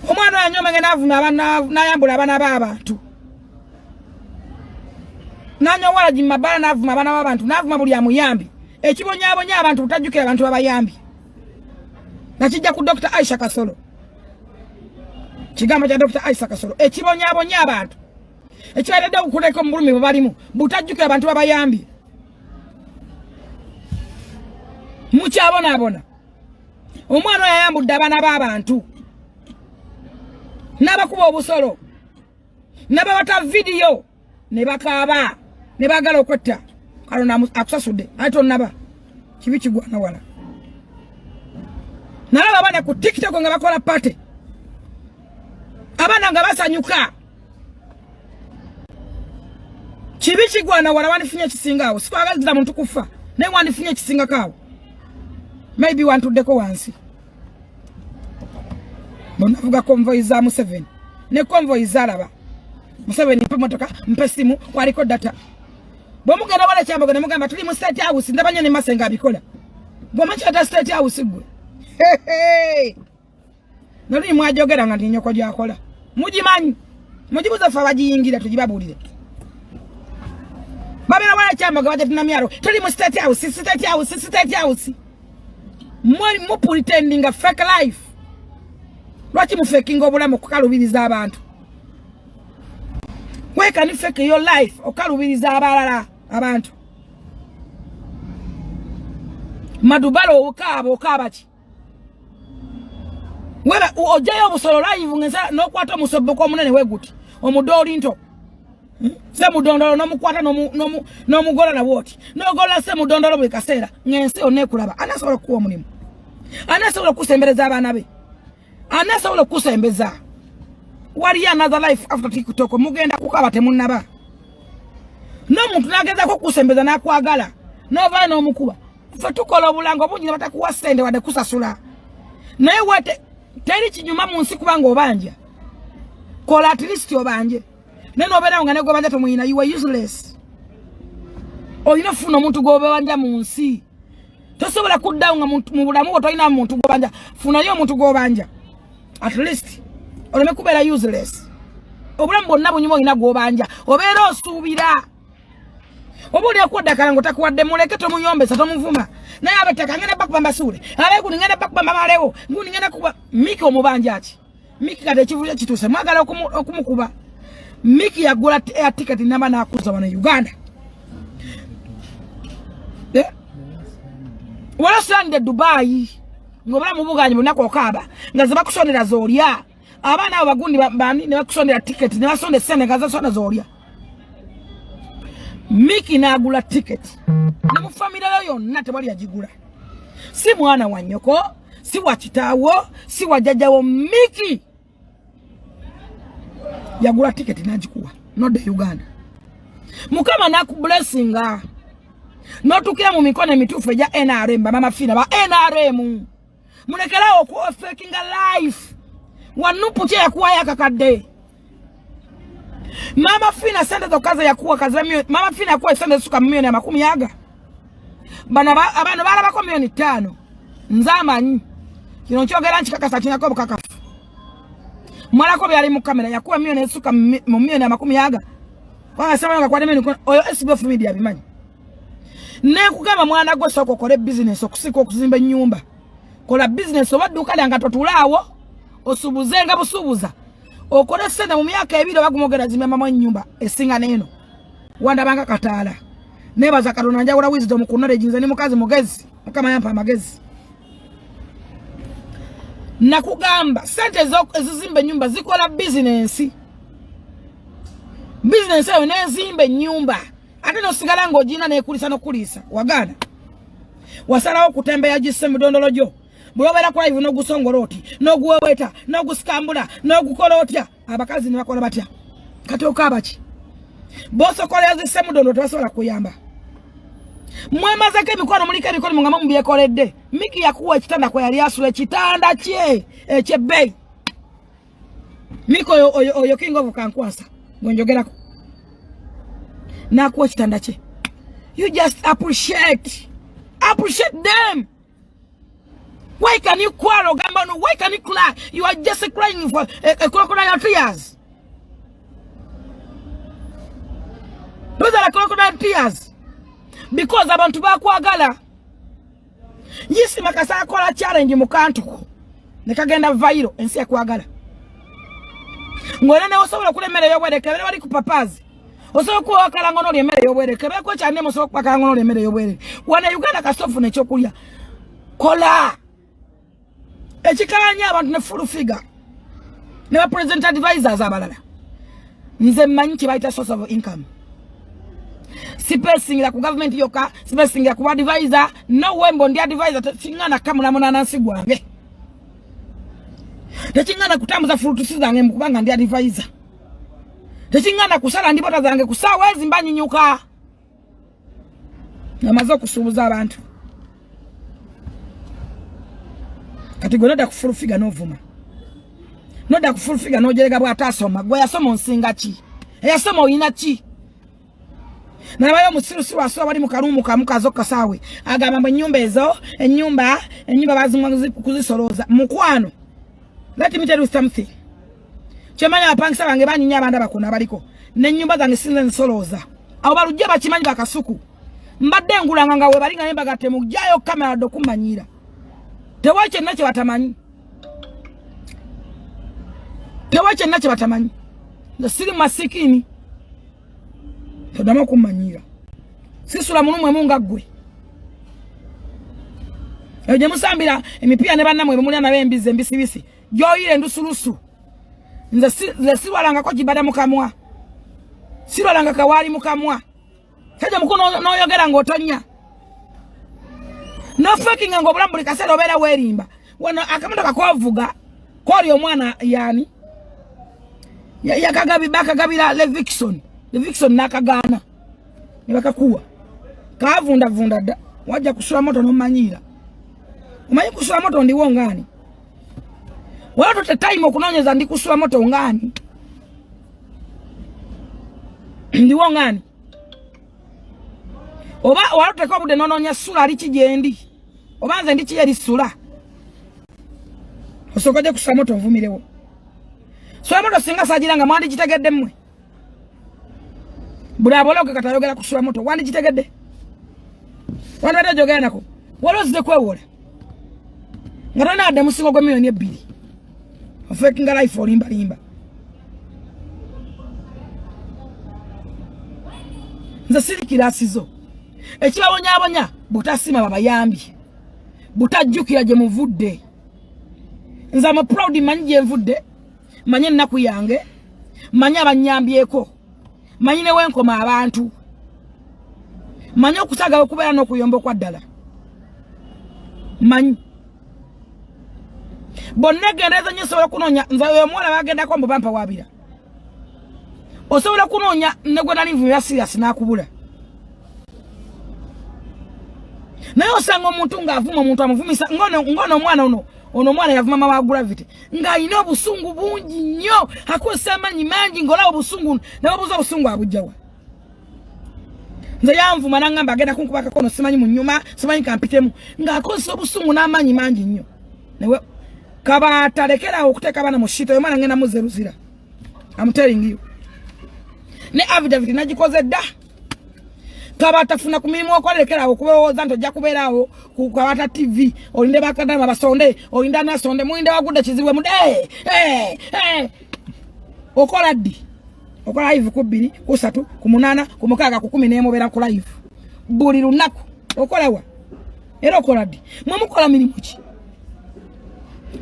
omwana anyomenge navuma nayambula abaana b'abantu nanyowala jimmabala navuma abaana b'abantu navuma buli amuyambi ekibonyabonya abantu butajjukira abantu babayambi nakijja ku Dr. Aisha Kasolo kigambo kya Dr. Aisha Kasolo ekibonyabonya abantu ekibaledde okukuleka mu bulumi bwe balimu butajjukira abantu babayambi mukyabonabona omwana oyo yayambudde abaana b'abantu n'abakuba obusolo n'abawata vidiyo ne bakaaba ne baagala okwetta kalona akusasudde ate onnaba kibi kigwana wala nalaba abaana ku TikTok nga bakola pate abaana nga basanyuka kibi kigwana wala wandifunye ekisingaawo sikwagazira muntu kufa naye wandifunye ekisingakaawo maybe wantuddeko wansi bonavuga konvoyi za Museveni ne konvoyi zalaba Museveni mpe motoka mpe simu waliko data bomugenda wala kyambaga namugamba tuli mu state house ndabanya ne masenga abikola bomachi ata state house gwe nali mwajogera nga Nnyo ko jakola mujimanyi mujibuza fa bajiyingira tujibabulire babera wala kyambaga waje tunamyaro tuli mu state house mwali mu pretending a fake life lwaki mu faking obulamu kukalubiriza abantu why can you fake your life okalubiriza abalala abantu madubalo okabaki weba ojayo busolo live ngeza nokwata musoboko munene weguti omudoli nto se mudondolo nomukwata nomugola na woti nogola se mudondolo bwe kaseera ngense onekulaba anasobola kuwa mulimu anasobola kusembereza abana be anasobola kusembeza wali another life after TikTok mugenda kukaba temunaba no muntu nageza ko kusembeza nakwagala nova no mukuba fa tukola obulango bunyi batakuwa sende wade kusasula naye wate teri kinyuma munsi kubanga obanja kola at least obanje neno obera nga nego banja tomuyina you are useless oyina funa muntu gobe wanja munsi tosobola kudda nga muntu mu bulamu otoyina muntu gobanja funa yo muntu gobanja at least oleme kubera useless obulamu bonna bunyuma oyina gobanja obera osubira obuli akwodda kalango takuwadde muleke tomuyombesa tomuvuma naye abataka ngene bakuba mbasule abeku ngene bakuba malewo nguni ngene kuba miki omubanja ati miki kade kivule kituse mwagala okumukuba miki yagula ticket namba na akuza wana Uganda wala sande Dubai ngobala mubuganyi bunako okaba ngaze bakusonera zolya abana abagundi bani ne bakusonera ticket ne basonde sene ngaze sona zolya miki na agula ticket ne mu family yonna tebali yagigula si mwana wa nnyoko si wa kitaawo si wa jajjawo miki yagula ticket najikuwa not the Uganda mukama naku blessinga notukira mu mikono emitufu eja NRM mama fina ba NRM mulekerawo ku faking life wanupu kye yakuwa yakakadde mama fina sente zokaza yakuwa kaza mama fina yakuwa sente suka milioni 10 abana bala bako milioni 5 nzamanyi kino kyogera nchikakasa kinyako bukakafu mwalako byali mu kamera yakuwa milioni suka mu milioni 10 kwa sema nga kwa demeni oyo SBF media bimanyi ne kugamba mwana gwo soko kole business okusika okuzimba nyumba kola business obaduka lyanga totulawo osubuzenga busubuza okole sente mu myaka ebiro bagumogera zimya mama nyumba esinga neno wanda banga katala nebaza Katonda njawula wisdom ku knowledge nze ni mukazi mugezi kama yampa amagezi nakugamba sente ezizimbe nyumba zikola business eyo nezimbe nyumba ate no sigala ngojina nekulisa nokulisa wagana wasalawo kutembea jisse mudondolo jo bulobera kwa hivyo no gusongoroti no guweweta no gusikambula no gukolotya abakazi ne bakola batya katoka abachi boso kola yazisse mudondo tasobola kuyamba mwemaze ke mikono mulika mikono ngama mbyekoledde miki yakuwa ekitanda kwa yali asula ekitanda kye ekyebei Miko oyo king of Kankwasa. Ngonjogerako. Na kuwa chitanda che. You just appreciate them. Why can you quarrel, Gambano? Why can you cry? You are just crying for a crocodile tears. Those are crocodile tears. Because abantu bakwagala. Yisi makasa akola challenge mu kantuko. Nekagenda viral ensi yakwagala. Ngone ne osobola kulemera yobwereke bere bali kupapazi. Osobola kuwakala ngono lemera yobwereke bere ko cyane musobola kwakala ngono lemera yobwereke. Wana Uganda kasofu ne kyokulya. Kola. Echikalanya abantu ne full figure. Ne president advisors abalala. Nze mmanyi kibaita source of income. Sipesingira ku government yoka, sipesingira ku advisor, no wembo ndi advisor chingana kamuna mona nansi gwange. Techingana kutambuza fruit sizange mukubanga ndi advisor. Techingana kusala ndibota zange kusawa wezi mbanyi nyuka. Namazo kusubuza abantu. Kati gonoda kufuru figa novuma. Noda kufuru figa nojerega bwata asoma. Gwe yasoma onsinga chi. Yasoma oyina chi. Na nabayo musirusi waso bali mukarumu kamukazo kasawe. Agamba nyumba ezo, enyumba bazimwa kuzisoloza. Mukwano. Let me tell you something. Chemanya apangisa bange banyinya abanda bakona baliko. Ne nyumba zange sinze nsoloza. Abo balujja bakimanyi bakasuku. Mbadde ngulanga ngawe balinga nemba gatemu jayo kamera dokumanyira. Tewache nache batamanyi. Tewache nache batamanyi. Ndasiri masikini. Todama kumanyira. Sisula munumwe munga gwe. Eje musambira emipia ne bannamwe bemuli na bembize mbisibisi. Joyire ndusulusu. Nze siwalanga ko kibada mukamwa. Siwalanga kawali mukamwa. Kaje mukono noyogera ngotonya. No fucking ngo bulambuli kasero bera werimba. Wana akamanda kakovuga. Kori omwana yani. Ya kagabi baka gabira Levikson. Levikson nakagana. Nibakakuwa. Kavunda da. Waja kusula moto no manyira. Umanyi kusula moto ndi wongani. Wala tote time okunonyeza ndi kusula moto ngani. Ndi wongani. Oba wala tote ko bude nononya sula ali kijendi. Obanze ndi kiyeri sula. Osokoje kusula moto nvumirewo. Sula moto singa sajiranga mwandi kitegedde mmwe. Bulaboloke katayogera kusula moto wandi kitegedde. Wanda bada jogera nako. Walo zide kwewola. Ngarana ade musingo gwa milioni 2. Ofekinga life olimba. Nza siri kilasizo. Ekibabonya butasima babayambi. Butajjukira je muvudde. Nza ma proud manyi je mvudde. Manye nnaku yange. Manye abanyambyeko. Manyine wenkoma abantu. Manye okusaga okubeera n'okuyomba kwa ddala. Manyi. Bonna gendeeza nnyo sobola kunonya nze oyo omwana bagendako mbu bampa wabira. Osobola kunonya ne gwe nali nvumira serious n'akubula. Naye osanga omuntu ng'avuma omuntu amuvumisa ngono omwana ono omwana yavuma mama wa gravity ng'alina obusungu bungi nnyo akozesa amanyi mangi ng'olaba obusungu n'obuuza obusungu abujjawa. Nze yanvuma n'angamba agenda kunkubaka kono simanyi mu nnyuma simanyi kampitemu ng'akozesa obusungu n'amanyi mangi nnyo. Newe kabata lekera okuteeka abaana mu shito omwana ngenda mu zeruzira. I'm telling you. Ne affidavit nagikoze dda. Kabata funa kumirimu okwalekera okubewoza nto jakuberawo ku Kabata TV olinde bakadama basonde olinda na sonde muinde wagudde kizibwe mude okola ddi okola live ku 2 ku 3 ku 8 ku 6 ku 10 nemobera ku live buli lunaku okola wa era okola ddi mwamukola mirimu ki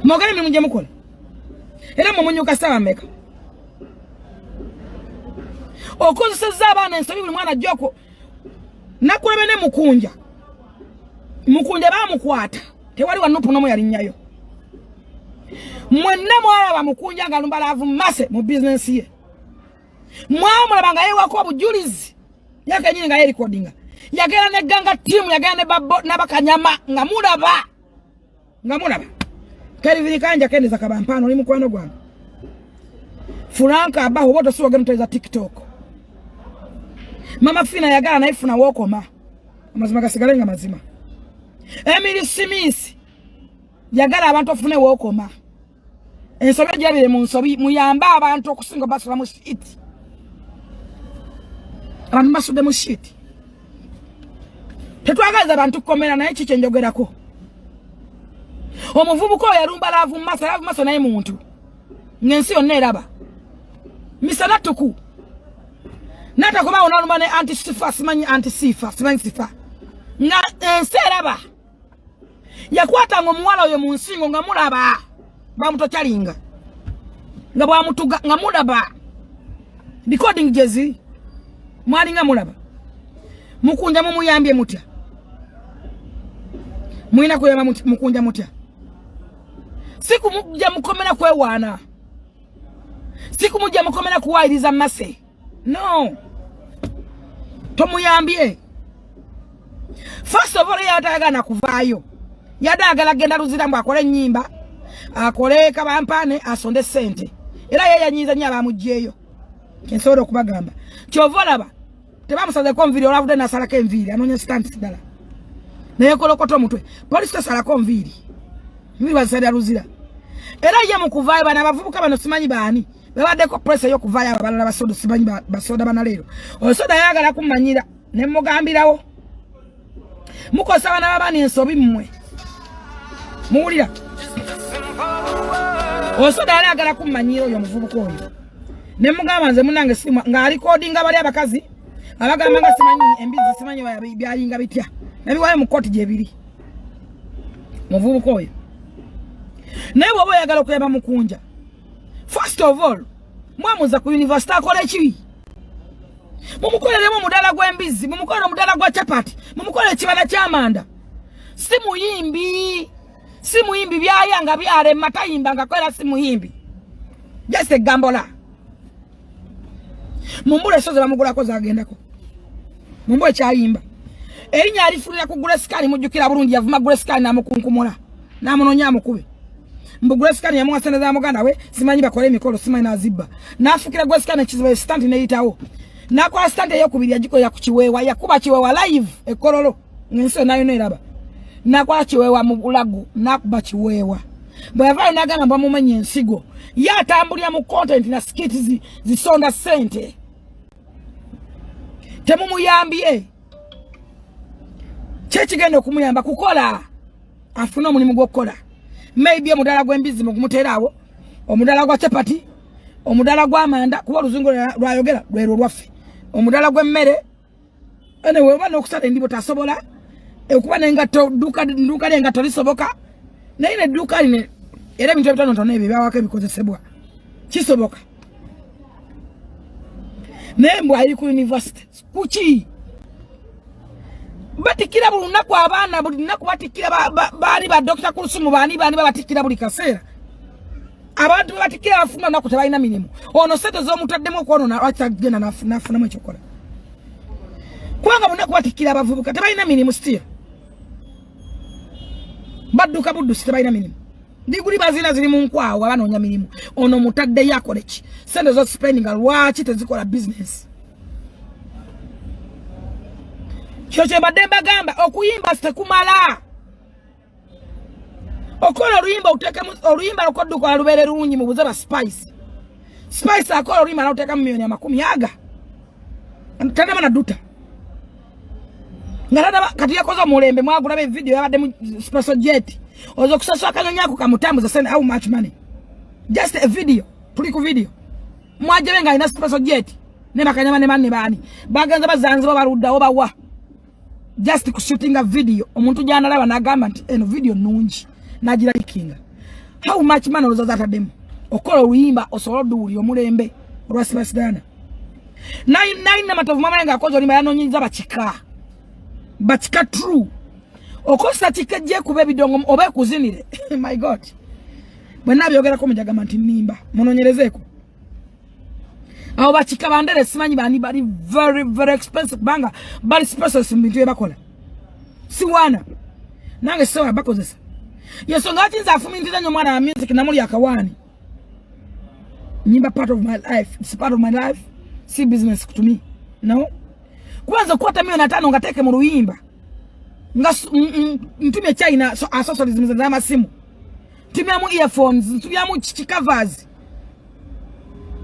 mogale mirimu je mukola era mumunyuka sawa meka okozeseza abaana ensobi buli mwana joko nakulebene mukunja bamukwata tewali wanupu nomu yali nnyayo mwenna mwalaba mukunja nga lumbalavu mase mu business ye mwamulaba nga yewako obujulizi yake nyini nga ye recordinga yagera ne ganga team yagera ne babo nabakanyama nga mulaba keriviri kanja kendeza kabampano oli mukwano gwange Furanka abaho boto siwa gemu teza TikTok. Mama Fina yagala na ifuna wokoma. Amazima gasigalenga mazima. Emily Simisi yagala abantu ofune wokoma. Ensobe gyabire mu nsobi muyamba abantu okusinga basula mu shit. Abantu basude mu shit. Tetwagaza abantu komera naye kiche njogerako. Omuvubuko yarumba lavu masa naye muntu. Ngensi yonna eraba. Misana tuku. Nata koma onalumane anti-sifa simanyi anti-sifa simanyi sifa. Nga ensi eraba. Yakwata ngomuwala oyo mu nsingo nga mulaba. Bamutokyalinga. Nga bwamutuga nga mulaba. Recording jezi. Mwalinga mulaba. Mukunja mumuyambye mutya. Mwina kuyama mukunja mutya. Siku mujja mukomera kwewaana. Siku mujja mukomera kuwairiza mase. No. Tomuyambye. First of all yatagana kuvaayo. Yadagala genda luzira mbu akole nyimba. Akole kabampane asonde sente. Era yeye yanyiza nya bamujjeyo. Kensodo kubagamba. Kyovolaba. Tebamusaze ko nviri olavude na salaka enviri anonya stand dala. Naye kolokoto mutwe. Police tasala ko nviri. Nviri basada luzira. Era ye mukuvaayo bana bavubuka bano simanyi baani. Babadde ko press yo kuvaayo abalala basodo simanyi basoda bana Leero. Osoda yagala kumanyira ne mugambirawo. Mukosa bana babani ensobi mmwe. Muwulira. Osoda yagala kumanyira oyo muvubuka oyo. Ne mugamba nze munange simu nga recordinga bali abakazi. Abagamba nga simanyi embizi simanyi byalinga bitya. Nabiwayo mu court gye biri. Muvubuka oyo. Naye bw'oba oyagala okuyamba mukunja. First of all, mwamuza ku university akola ekibi. Mumukoleremu omudala gw'embizi, mumukolere omudala gwa chapati, mumukolere ekibala ky'amanda. Si muyimbi byayanga byale matayimba nga kwera si muyimbi. Just egambola. Mumbule soze bamugulako zagendako. Mumbule kyayimba. Erinya alifulira kugula skani mujjukira bulungi yavuma gula skani namukunkumula. Namunonya mukube. Mbugula skani ya mwasana za muganda we simanyi bakole emikolo simanyi nazibba. Nafukira gula skani kizibe stand ne yitawo. Nakola stand eyokubiri yajiko ya kuchiwewa yakuba chiwewa live ekololo. Ngenso nayo neraba. Nakola chiwewa mu bulagu nakuba chiwewa. Bwava nagana mba mumenye ensigo. Yatambulya mu content na skits zisonda sente. Temumuyambye. Chechigenda okumuyamba kukola. Afuna omulimu gw'okukola. Maybe omudala gw'embizi mugumuterawo. Omudala gwa chapati. Omudala gw'amanda kuba oluzungu lwayogera lwero lwaffe. Omudala gw'emmere. Ene weeba n'okusala endibo tasobola. Okuba n'engatto dduuka ly'engatto lisoboka. Naye n'edduuka line era ebintu ebitonotono ebyo byawako ebikozesebwa. Kisoboka. Naye mbw ali ku university. Kuki? Batikira buli lunaku abaana buli lunaku batikira baali ba Dr. Kulusumu baani babatikira buli kaseera. Abantu batikira bafuna naku tebalina mirimu. Ono sente z'omutaddemu okwonona atagenda nafunamu ekyokola. Kubanga buli lunaku batikira abavubuka tebalina mirimu still. Badduka buddusi tebalina mirimu. Diguli bazina ziri mu nkwawa abanoonya mirimu. Ono mutadde yakole ki? Sente zo spending lwaki tezikola business. Choche bademba gamba okuyimba sitekumala. Okola oluyimba uteke oluyimba lokodduka lubere lunyi mu buzaba spice. Spice akola oluyimba na uteka milioni 10 aga. Tandama na duta. Ngalada kati yakoza mulembe mwagula be video yabadde mu special jet. Ozo kusaswa kanyonyako kamutambuza send how much money. Just a video. Tuli ku video. Mwaje nga ina special jet. Ne bakanyama ne manne bani. Baganza bazanziba barudda obawa. Just shooting a video. Omuntu jana laba nagamba nti eno video nungi. Nagira ikinga. How much money ozo zata demo. Okola uyimba osolodu uli omulembe. Olwasibasidana. Nine matovu mama nga akozo limba yanonyiza bachika. Bachika true. Okosa chikeje kube bidongo obe kuzinire. My God. Bwana byogera ko mujagama nti nimba. Munonyerezeko. Abo bachika bandere simanyi bani very expensive banga bali special mbintu ebakola. Si wana. Nange sewa bakozesa. Yeso ngati nza afumintira nyo mwana wa music na muri akawani. Nyimba part of my life. It's part of my life. See business to me. No? Kwanza kuwata $1,500 ngateke mu Luyimba. Ntumye China so accessories za masimu. Ntumye mu earphones, ntumye mu covers.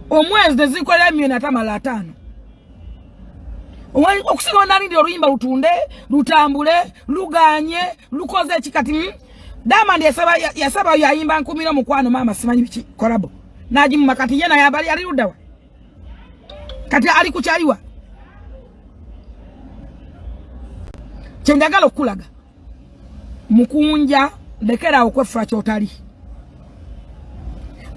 Omwezi dezikolera $500. Okusika nali ndi Luyimba lutunde, lutambule, luganye, lukoze chikati. Diamond yasaba yayimba nkumira mukwano mama simanyi biki kolabo. Naji mu makati yena yabali ali ludawa. Kati ali kuchaliwa. Chendagala okulaga. Mukunja lekera okwefura kyotali.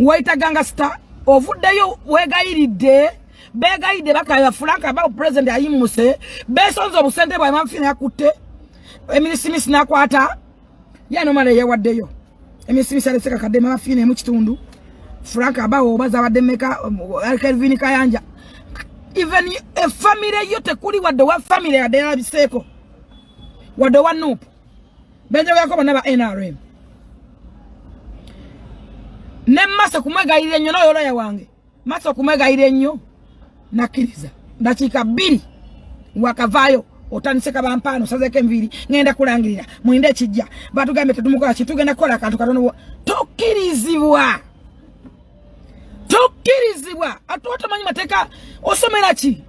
Waita ganga star ovuddeyo wegayiridde begayide bakaya Franka ba president ayimuse besonzo obusente bwa manfina yakutte emirisimisi nakwata yano male yawaddeyo emirisimisi aleseka kadde manfina mu kitundu Franka ba obaza wadde meka Kelvin Kayanja even a family yote kuli wadde wa family ya dela biseko wadde wa nup benjo yako na ba NRM Nemmasa kumwegayire nnyo noyolo ya wange. Masa kumwegayire nnyo nakiriza. Dakika 2 wakavayo otaniseka bampano sazeke mviri ngenda kulangirira muinde kijja batugambe tetumukola kitugenda kola kantu katono tokirizibwa atuwata manyi mateka osomera ki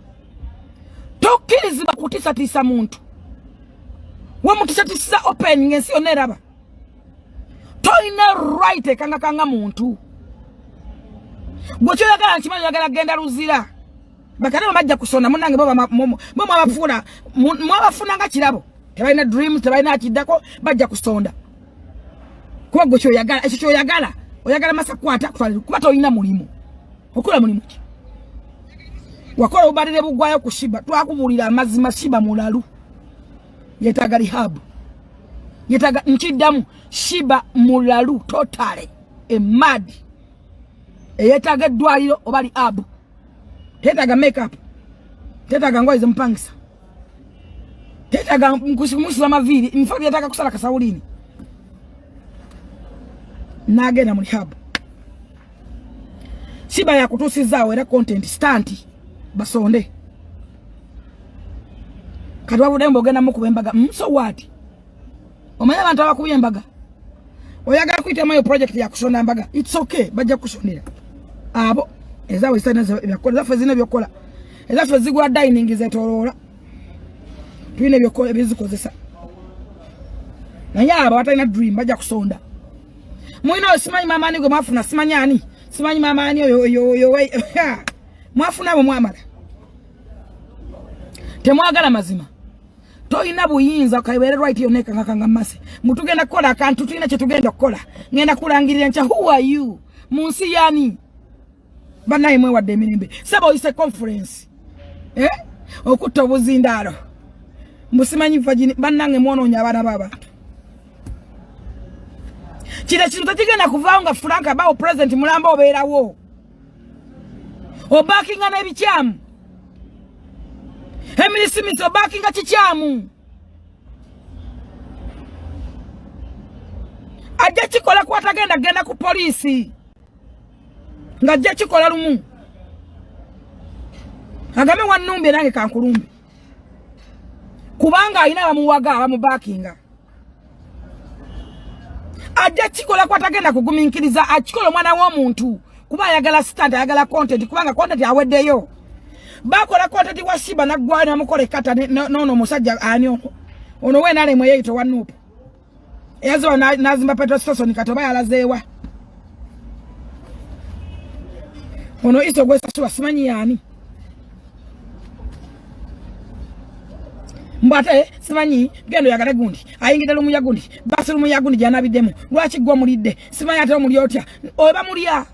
tokirizibwa kutisa muntu wa mutisa open ngensi oneraba toina right kanga muntu gocho yagala nkimanyi yagala genda luzira bakana bajja kusona munange baba mwabafuna nga kirabo tebalina dreams tebalina kidako bajja kusonda kuba gocho yagala ekyo yagala oyagala masa kwata kuba toina mulimu okola mulimu ki wakola ubalire bugwayo kushiba twakubulira amazima shiba mulalu yetaga rehab yetaga nchidamu shiba mulalu totale emadi yetaga dwaliro obali abu tetaga makeup tetaga ngoize mpangisa tetaga nkusimusi maviri mfaki yataka kusala kasaulini nagenda mu rehab shiba ya kutusizawe era content stanti basonde kadwa budembo ogenda mu kubembaga so what omanya abantu abakubembaga oyagala kuita mayo project ya kushona mbaga it's okay bajja kushonera abo ezawe sana byakola zafe zina byokola ezafe zigwa dining zetorola twine byokola bizikozesa nanyaba batalina dream bajja kusonda mwino simanyi mama ni gwe mwafuna simanyi ani simanyi mama ani yo mwafuna abo mwamala temwagala mazima toina buyinza kaibere right yoneka ngakanga mase mutugenda kola akantu tulina kye tugenda kola ngenda kulangirira ncha who are you munsi yani banaye mwe wadde emirembe saba oyise conference okutta obuzindalo musimanyi vagini banange mwononya abana b'abantu kile kintu takigenda kuvaawo nga Franka bawo president mulamba obeerawo obakinga n'ebikyamu emirisimisi obakinga kikyamu ajja kikola kwatagenda genda ku polisi nga ajja kikola lumu agame wannumbe nange kankulumbe kubanga alina bamuwaga bamubakinga ajja kikola kwatagenda kuguminkiriza akikola mwana w'omuntu kuba ayagala stand ayagala content kubanga content aweddeyo bakola content wa shiba na gwana mukole kata nono musajja ani ono we nale mwe yeito wanupo ezo nazimba petrol station katoba yalazewa ono iso gwesa suwa simanyi yani mbate simanyi gendo yagala gundi ayingide lumu yagundi basi lumu yagundi jana bidemu lwachi gwa mulide simanyi ate omuli otya oba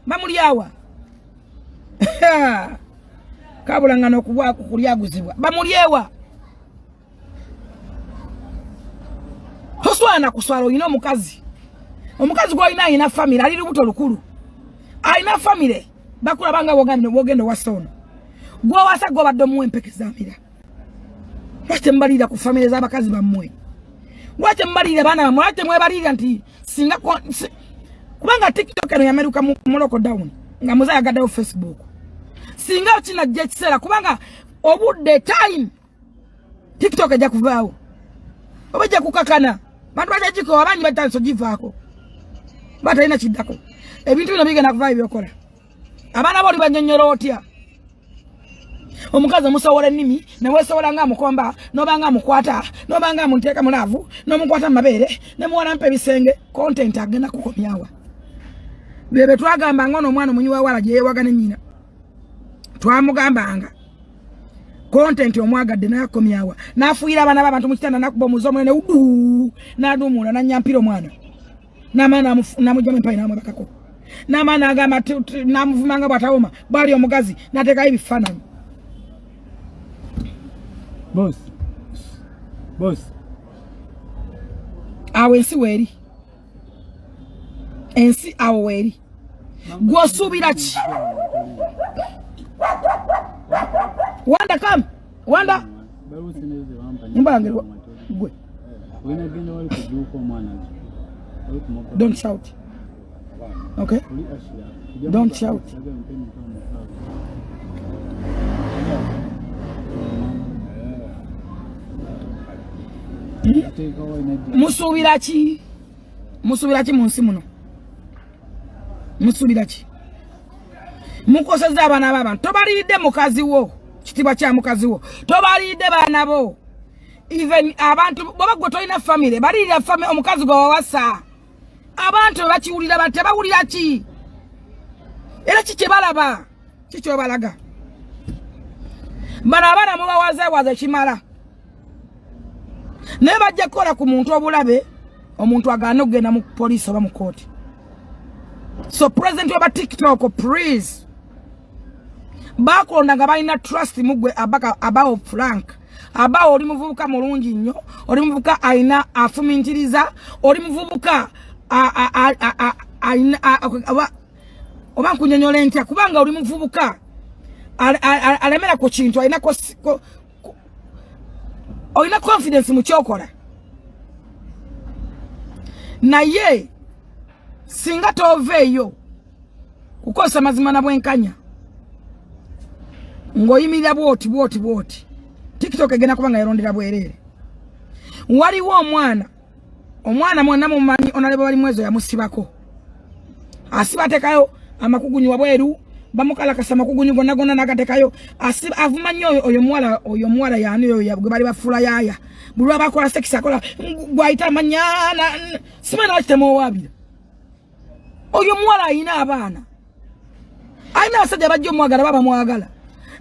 bamulyawa kabulangano kubwa kulyaguzibwa bamulyewa hoswana kuswalo ino omukazi gwa ina family ali lubuto lukulu aina family bakula banga wogendo wasono gwa wasa gwa baddo muwe mpekizamira wate mbalira ku family z'abakazi bammwe wate mbalira bana mwate mwe balira nti singa kubanga TikTok eno yameruka mu lockdown nga muzaya gadde Facebook singa china jetsera kubanga obudde time TikTok eja kuvaawo obaja kukakana bantu bajajiko abanyi batanso givaako batalina kiddako ebintu bino bigenda kuvaayo byokola abaana boli banyonyolo otya omukazi omusowola ennimi ne weesowola nga mukomba nobanga mukwata nobanga munteeka mulaavu nomukwata mabeere ne muwala mpe bisenge content agenda kukomyawa bebe twagamba ngono omwana omunyiwa wala je yewagane nyina twamugambanga content omwagadde nakomyawa nafuira abana babantu mukitanda nakuba muzomo ne udu nadumula nanyampiro mwana namana namujome mpaina amwe bakako namana agamba namuvumanga bwatawoma bali omugazi nateka ebifananyi boss awe ensi weri ensi awe weri gwosubira ki Wanda come Wanda Mbange gwe don't shout okay don't shout musubira ki munsi muno musubira ki mukoseza abana baba tobalidde mukazi wo kitiba kya mukazi wo tobalidde bana bo even abantu baba gwe toyina family balira family omukazi gwe wawasa abantu bakiwulira bate bawulira ki era kike balaba kikyo balaga bana abana mubawaze kimala ne bajja kola ku muntu obulabe omuntu agana okugenda mu police oba mu court so president oba TikTok please bakonda nga balina trust mugwe abao Frank abao oli muvubuka mulungi nnyo oli muvubuka aina afumintiriza oli muvubuka oba nkunyonyola ntya kubanga oli muvubuka alemera ku kintu aina olina confidence mu kyokola naye singa toveeyo kukosa mazima na bwenkanya ngoyimirira bwoti TikTok egena kubanga yarondera bwerere waliwo omwana mwana mumanyi onalebo bali mwezo ya musibako asibatekayo amakugunyu wabweru bamukala kasama kugunyu gonna nagatekayo avuma nnyo oyo mwala yani oyo bali bafula yaya bulwa bakola sex akola gwaita manyana simana wakitemo wabira oyo mwala ayina abaana ayina basajja bajja omwagala baba mwagala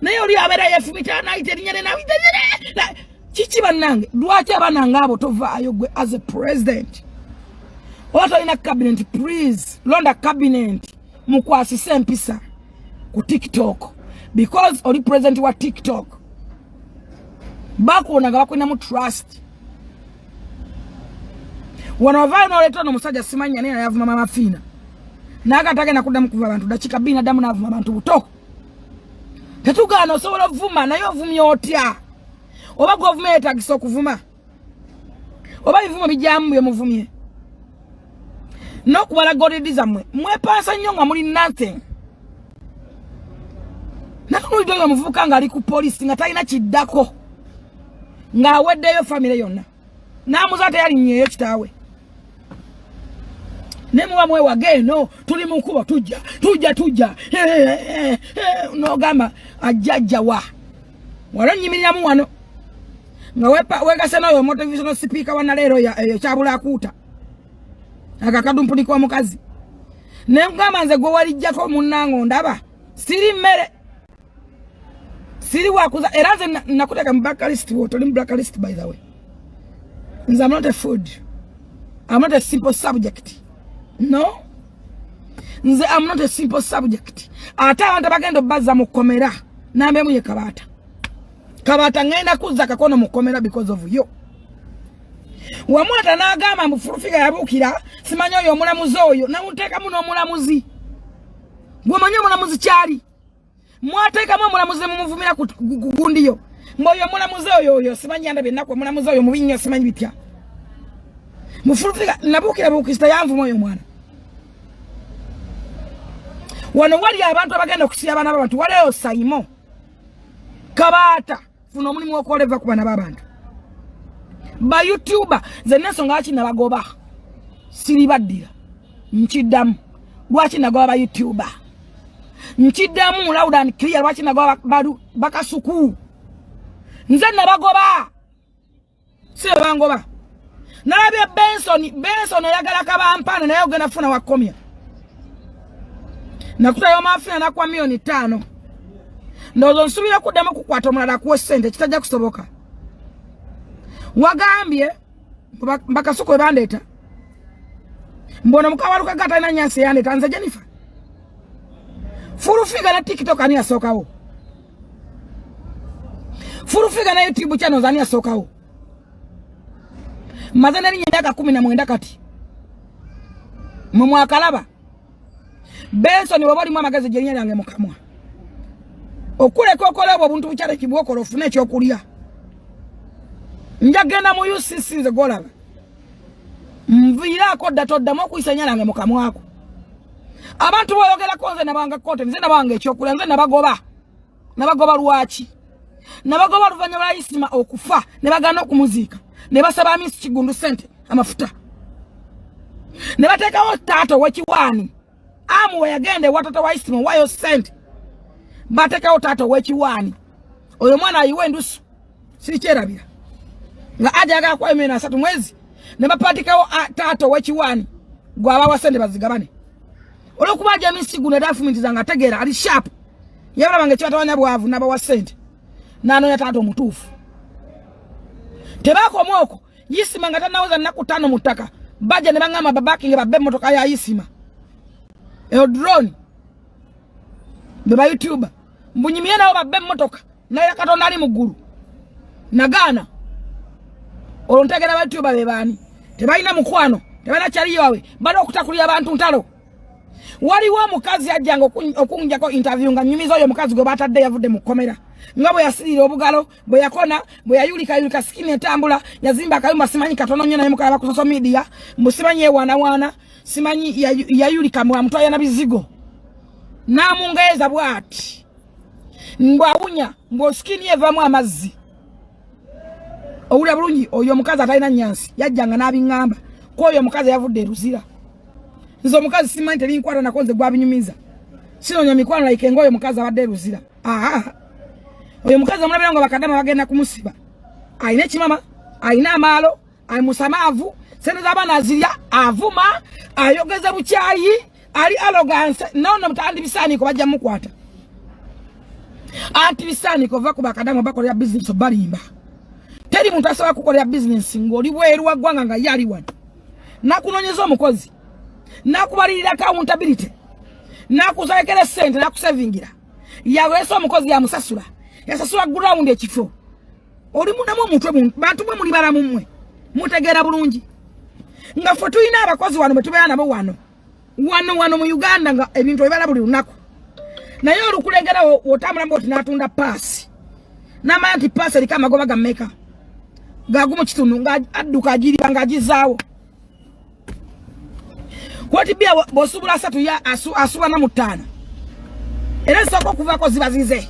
naye oli abera yefumita naitelinyane nawitelinyane chichi banange lwaki abana ngabo tovaayo gwe as a president oto ina cabinet please londa cabinet mukwasise empisa ku TikTok because oli president wa TikTok bako nga bakwina mu trust wanavaa no leto no musajja simanya nene yavuma mama fina naga tage nakuda mukuva abantu dakika bina damu navuma abantu butoko tetugana osobola vuma nayo vumye otya oba government agiso kuvuma oba ivuma bijamu byo muvumye no kubala godidiza mwe pasa nnyo nga muli nothing nakulu doyo muvuka nga ali ku police nga talina kiddako nga aweddeyo family yonna namuzate yali nnyeyo kitawe nemuwa mwe wageno tuli mukuba tujja no gamba ajajja wa walonyimiriramu wano nga wegase n'oyo motivational speaker wa Leero ya kyabula akuuta akakadumpuliko omukazi nemugamba nze gwe walijjako munnango ndaba siri mmere siri wakuza era nze nakuteka mu blacklist toli mu blacklist by the way nze I'm not a food I'm not a simple subject no nze I'm not a simple subject ata abantu bagenda bazza mu komera nambe muye kabata ngenda kuzza kakono mu komera because of you wamwata nagamba mufurufika yabukira simanyo oyo omulamuzi oyo namuteka muno omulamuzi gwe manyo omulamuzi kyali mwateka mu omulamuzi mumuvumira kugundiyo mboyo omulamuzi oyo simanyi ndabe nakwo omulamuzi oyo mubinyo simanyi bitya mufurufika nabukira bukista yanvu moyo mwana Wano wali abantu abagenda okusiya abana b'abantu waleyo Saimo Kabata funa omulimu okoleva ku bana b'abantu ba YouTuber ze nsonga ki nabagoba siri baddira nkiddamu lwaki nagoba ba YouTuber nkiddamu loud and clear lwaki nagoba bakasuku nze nabagoba si bangoba nalabye Benson yagala kabampana naye ogenda funa wakomya nakutayo mafina na kwa milioni 5 ndozo nsubira kuddamu kukwata omulala kuwe sente kitajja kusoboka wagambye bakasuku ebandeta mbona mukawaluka gata ina nyansi yande tanza Jennifer furufiga na TikTok ani asokawo furufiga na YouTube channel ani asokawo mazana ni nyaka 19 kati mumwakalaba Benson wabali mwa magaze jenya yange mukamwa okule kokolebo obuntu bukyale kibwokolo ofune ekyokulya njagenda mu UCC nze golaba mvira ko datoddamu okuyisanya nange mukamwako abantu boyogera konze nabanga kote nze nabanga ekyokulya nze nabagoba lwaki nabagoba luvanya bwa isima okufa ne bagana okumuzika ne basaba amisi kigundu sente amafuta ne batekawo tato wekiwani amu yagende watoto wa isima wayo sente batekawo tato wekiwani oyo mwana ayiwe ndusu sikyerabira nga ajaga kwa 3 mwezi ne bapatikawo tato wekiwani gwaba wasende bazigabane olokubaje misigu ne document zanga tegera ali sharp yabala bange kyatawanya bwavu naba wasende nano ya tato mutufu tebako mwoko yisima ngata naweza naku 5 mutaka baje ne bangama babaki nge babbe motoka ya yisima drone beba YouTuber mbunyimye nawo babbe motoka naye katonda ali muguru nagana olontegera ba YouTuber bebani tebalina mukwano tebana kyali wawe bado okutakulira abantu ntalo waliwo mukazi ajjanga okunjako interview nga nyumizo oyo mukazi gwe batadde yavudde mu komera ngabo yasirira obugalo bwe yakona bwe yayulika skini etambula yazimba akayumba simanyi katono nnyo naye mukala ku social media musimanyi ewana simanyi yayulika mu mtu ayana bizigo namungeza bwati ngwawunya ng'oskini evamu amazzi owulira bulungi oyo mukazi atalina nyansi yajjanga n'abiŋŋamba kwoyo mukazi yavudde eruzira nzo mukazi simanyi terinkwata nakonze gwabinyumiza sinonya mikwano like ngoyo mukazi abadde eruzira oyo mukazi omulabira ngo bakadama bagenda kumusiba ayina ekimama ayina amaalo ayimusamaavu sente z'abaana azirya avuma ayogeza bukyayi ali arrogance nono mutandi bisaaniko bajja mukwata anti bisaaniko va ku bakadama bakolera business balimba teri muntu asaba kukolera business ng'oli bweru waggwanga nga yali wano nakunonyeza omukozi nakubalirira accountability nakuzalekera sente nakusavingira yawesa omukozi yamusasula yasasula ground ekifo oli munamu omutwe bantu bwe muli balamu mmwe mutegeera bulungi nga ffe tulina abakozi wano betubeera nabo wano mu Uganda nga ebintu ebibala buli lunaku naye olukulengera wotambula mboti n'atunda paasi n'amanya nti paasi eriko amagoba gammeka gagumu kitundu nga adduka agiriba nga agizaawo kwoti bia bosubula 3 ya asuba na mutana era soko kuvako zibazize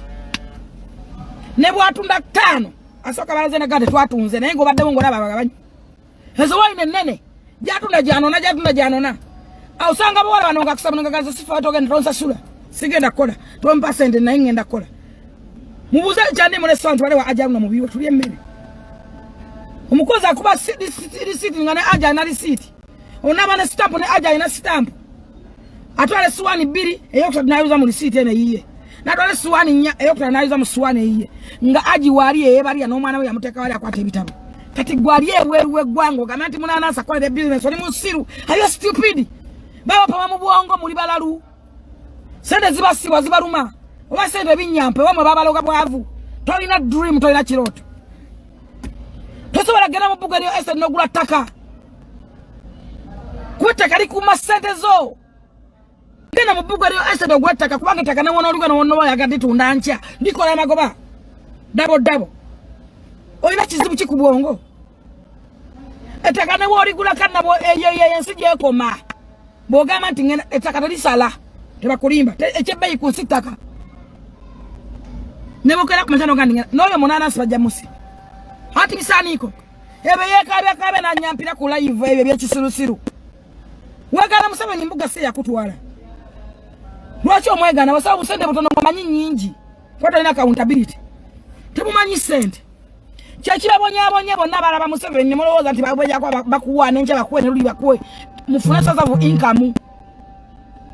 ne bwatunda 5 asoka balaze na gade twatunze naye ngo badde ngo laba bagabanyi ezo wine nene jatunda janona ausanga bo wala banonga kusaba ngagaza sifa togenda ronsa sula sigenda kola 20% na ngenda kola mubuze cyane mu restaurant wale wa ajangu mu biwo tuliye mmene umukozi akuba receipt ngane aja na receipt onaba na stamp ne aja ina stamp atwale suwani 2 eyokutana nayuza mu receipt ene yiye natwale suwani nya eyokutana nayuza mu suwani yiye nga aji waliye yebaliya n'omwana we yamuteka wali akwata ebitabo kati gwaliye weruwe gwango gamanti munana asa kolera business oli musiru ayo stupid baba pama mu bwongo muri balalu sende zibasibwa zibaluma oba sende binyampe wamwe babaloga bwavu tolina dream tolina kiroto tosobola gena mu buga lyo ese nogula taka kwete kali kuma sente zo gena mu buga lyo ese nogula taka kubanga taka na wona oluga no yagadde tunda ncha ndikola magoba double oyina kizibu kikubwongo etaka ne woli gula kanna bo eye nsije ekoma bogama nti ngena etaka talisala tebakulimba ekyebbeeyi ku nsitaka ne bokera ku matano gandi n'oyo munanasi bajja musi hati bisaaniiko ebe yeekabyakabe nanyampira ku live ebyo ebyekisirusiru wegana Museveni mbuga se yakutwala lwaki omwegana wasaba busente butono mumanyi nyingi kwatolina accountability temumanyi sente kyekibabonyabonye bonna balaba Museveni nemulowooza nti babwejako bakuwane nje bakuwe ne luli bakuwe mufune source of income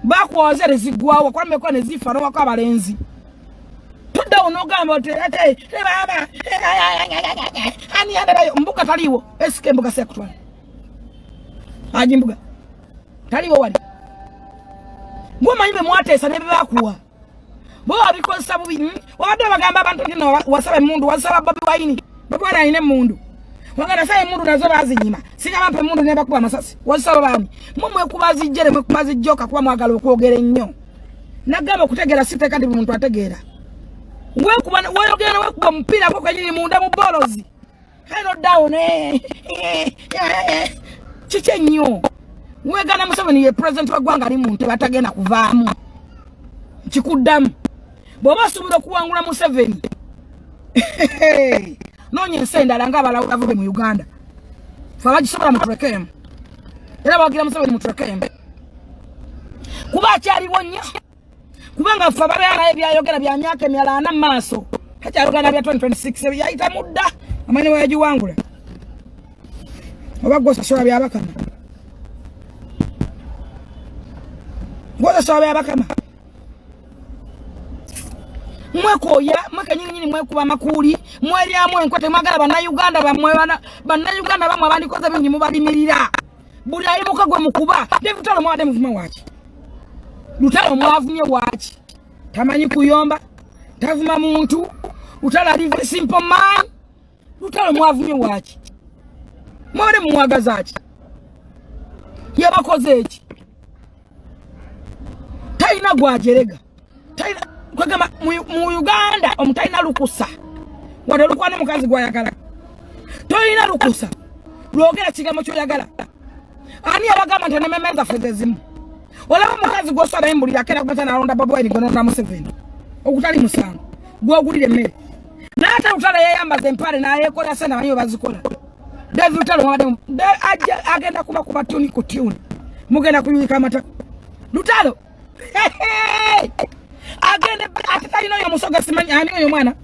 bakwoze rezigwawo kwambeko nezifa nowako abalenzi tudda onogamba oti baba ani yandalayo mbuga taliwo esike mbuga se yakutwala aji mbuga taliwo wali ngomanyi be mwatesa ne bakuwa bo abikozesa bubi wadde bagamba abantu kino wasaba emundu wasaba Bobi Wine Bobi Wine ayine emundu wagana sa emundu nazo bazinyima singa bampe emundu ne bakuba amasasi wasaba bani mumwe kubazijjere mwe kubazijjoka kuba mwagala okwogera ennyo nagamba okutegeera siteeka ndi muntu ategeera weyogera wekuba mupiira gwo kwenyini munda mu bolozi hano down kiki ennyo wegana Museveni ye president wa gwanga ali muntu batagenda kuvaamu kikuddamu bw'oba asuubira okuwangula Museveni noonya ensi endala ng'abalawula vuge mu Uganda fe abagisobola muturekemu era bawagira Museveni muturekemu kuba akyaliwo nnyo kubanga ffe ababeera ebyayogera bya myaka emirala 4 mu maaso akyayogera bya 2026 yayita mudda amanyi weyagiwangula oba gwosasola byabakama gwosasola byabakama mwekoya mwakanyini mwekuba makuli mwelyamu enkwate mwagala bannayuganda bamwe bannayuganda bamwe abandikoze bingi mubalimirira buli ayimuka gwe mukuba devutalo mwade muvuma waki lutalo mwavumye waki tamanyi kuyomba tavuma muntu lutalo ali simple man lutalo mwavumye waki mwade muwagaza ki yabakoze eki talina gwajerega talina kwagamba mu Uganda omutaina lukusa wade lukwane mukazi gwayagala toyina lukusa lwogera kigambo kyoyagala ani abagamba nti nememeza fegezimu olaba mukazi gwosala embulira kera kubata nalonda Bobi Wine gononda Museveni okutali musango gwogulire emmere n'ata lutalo yeyambaza empale nayekola sena banyo bazikola David lutalo mwade agenda kuba tuni ku tuni mugenda kuyika amata lutalo agende atataino yo musoga simanyi ani oyo mwana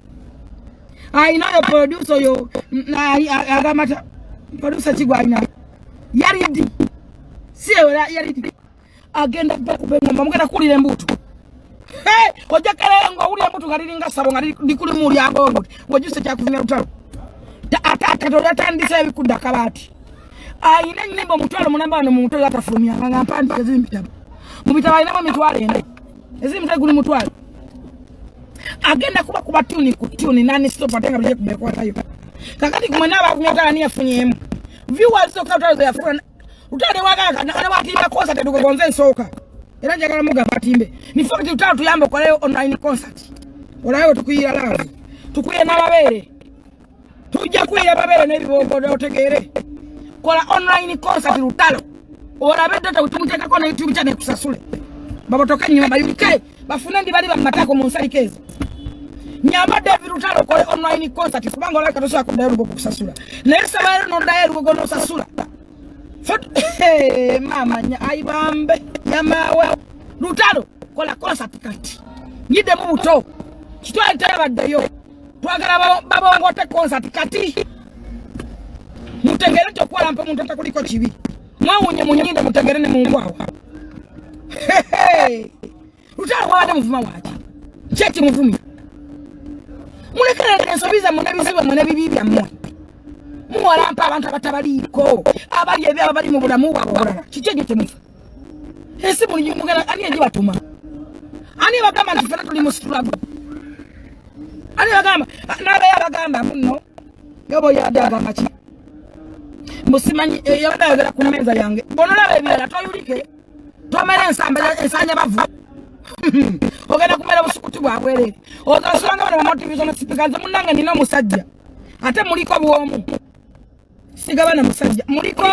ainayo producer yo na agamata producer kigwanya yaridi siyo yaridi agenda bakubena mugenda kulira embuto ojakala ngo uli embuto galiringa sabo ngali dikuli muri agogo wajuse kyakuvumya lutalo ataka to yatandisa ebikudda kabati aina nyimbo mutwalo munambano mu mutwalo atafulumya nga mpandi kazimbitabo mubitaba ina mitwalo ene ezimta guli mutwalo agenda kuba tuni ku tuni nani stop atenga bije kubekwa tayo kakati kumwenaba kunyata ni afunyemu viewers zo katalo ya funa utade wagala kana watimba concert tukogonze nsoka era njagala muga batimbe ni fakti utalo tuyambo kwa leo online concert olayo tukuyira live tukuye nababere tujja kuyira babere nebibogo otegere kola online concert lutalo olabe data utumuteka kona YouTube channel kusasule babotoka nyuma bayulike bafuna ndi bali bamatako mu nsalikezo nyama David lutalo kole online concert kubango la katosha ku dairu kusasula nesa bayero no dairu go no sasula mama nya aibambe yamawe lutalo kola concert kati nyide muto kitwa ntaba dayo twagala baba ngote concert kati mutengere to kwala mpa muntu atakuliko kibi mwawunye munyinde mutengerene mu ngwawa lutalo wade muvuma waje cheti muvumi mulekere nsobiza munabiziba munabibibya mmwe muwalampa abantu abatabaliko abali ebya abali mu bulamu bwabona kijeje temufa ese buli mugala ani yaji batuma ani bagamba nti fena tuli mu struggle ani bagamba nabe yabagamba muno yobo yadaga machi musimanyi yabadayogera ku meza yange bonola ebirala toyulike tomere ensanya bavu ogenda kumera busukuti bwabwerere ozasulanga bano motivation speakers munanga nina musajja ate muliko bwomu sigabana musajja muliko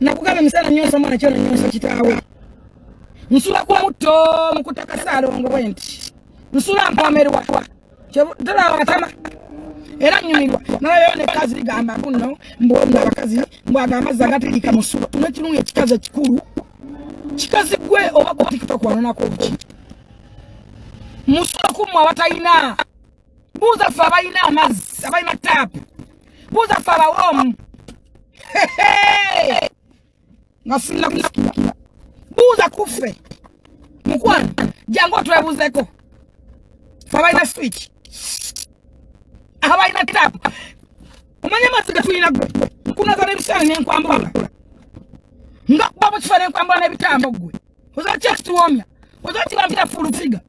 nakugabe misana nyonso mwana kyona nyonso kitawe nsula ku muto mukutaka Nalongo bwenti nsula mpamerwa dala watama era nyumirwa nayo ne kazi ligamba kuno mbona abakazi mbagamba zagatilika musula tunekirunye ekikazi ekikulu kikazi gwe oba ku TikTok wanonako ki musula kumwa abatayina buza fa abayina amazzi abayina tapu buza fa abawomu ngasinna kusikia buza kufe mukwana jango twebuzeko fa abayina switch abayina tapu umanye amazzi gatulina gwe kunaza n'ebisale n'enkwambula nga babo kifane enkwambula n'ebitambo gwe oza kyekituwomya oza kibambira fulufiga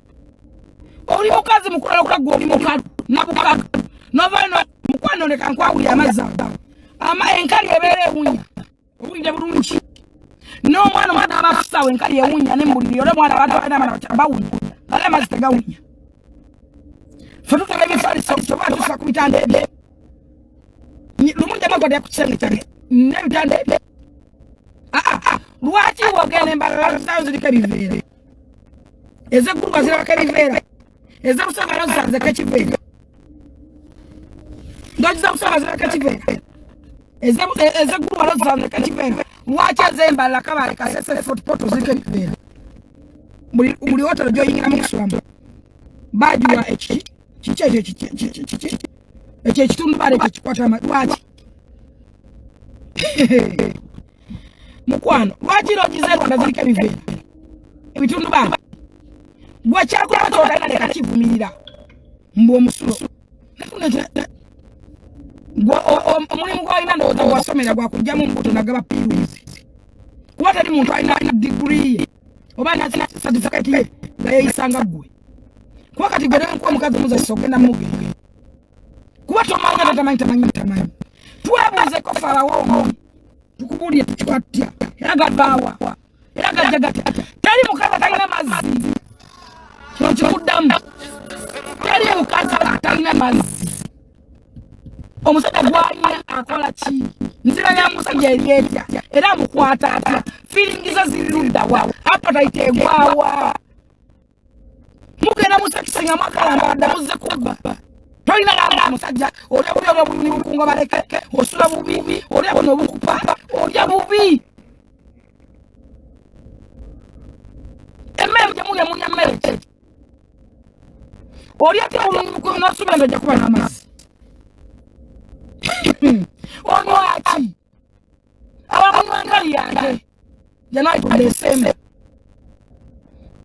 oli mukazi mukulala okulaga oli mukalu nabukaga novano mukwano leka nkwawulira amazzi ama enkali ebeera ewunya obulire bulungi n'omwana omwana abafusawo enkali ewunya n'embuliri ole mwana abantu balina abaana bawunya ale amazzi tegawunya fe tutega ebifaliso kyoba tufa ku bitanda ebyo lumungi amagodya ku kisenge kyange n'ebitanda ebyo lwaki wogenda embalala zayo ziriko ebiveera ezeggulu wazirabako ebiveera ezamusaba zanze kachiveera ndojiza musaba zanze kachiveera ezeggulu zanze kachiveera lwaki ezembala kabale kasese fotopoto ziriko ebiveera buli wotero gyoyingira mu kusulamu bajuwa ekyo ekitundu bale ekikwata lwaki mukwano lwaki lojiza Rwanda ziriko ebiveera ebitundu bale bwachakola totana leka kivumirira mbo musulo omulimu gwalina ndowooza gwasomera gwakujjamu mbuto nagaba piruzi kuba tali muntu alina degree oba na certificate ye nga yeeyisanga ggwe kuba kati gwe nenkuwa omukazi omuzasa ogenda mugenge kuba tomanya tamanyi twebuuzeko falawo tukubulire tukikwatya era gadbaawa era gajja gatya tali mukazi atalina mazzi kikuddamu teri mukazi atalina mazzi omusajja gwalina akola ki nzira ya musajja eryetya era mukwata atya firingiza ziruddawa appetite egwawa mugenda musekisenga mwakalambadde muzze kubba tolina lamba musajja olya bubi oba bulimi bukunga baleke osula bubi olya buno obukupa olya bubi emmere gyemulya mulya mmere ki olya ati bulimi bukunga nosubira ndojja kuba n'amazzi onwaki abamunywa ngali yange janaitudde esembe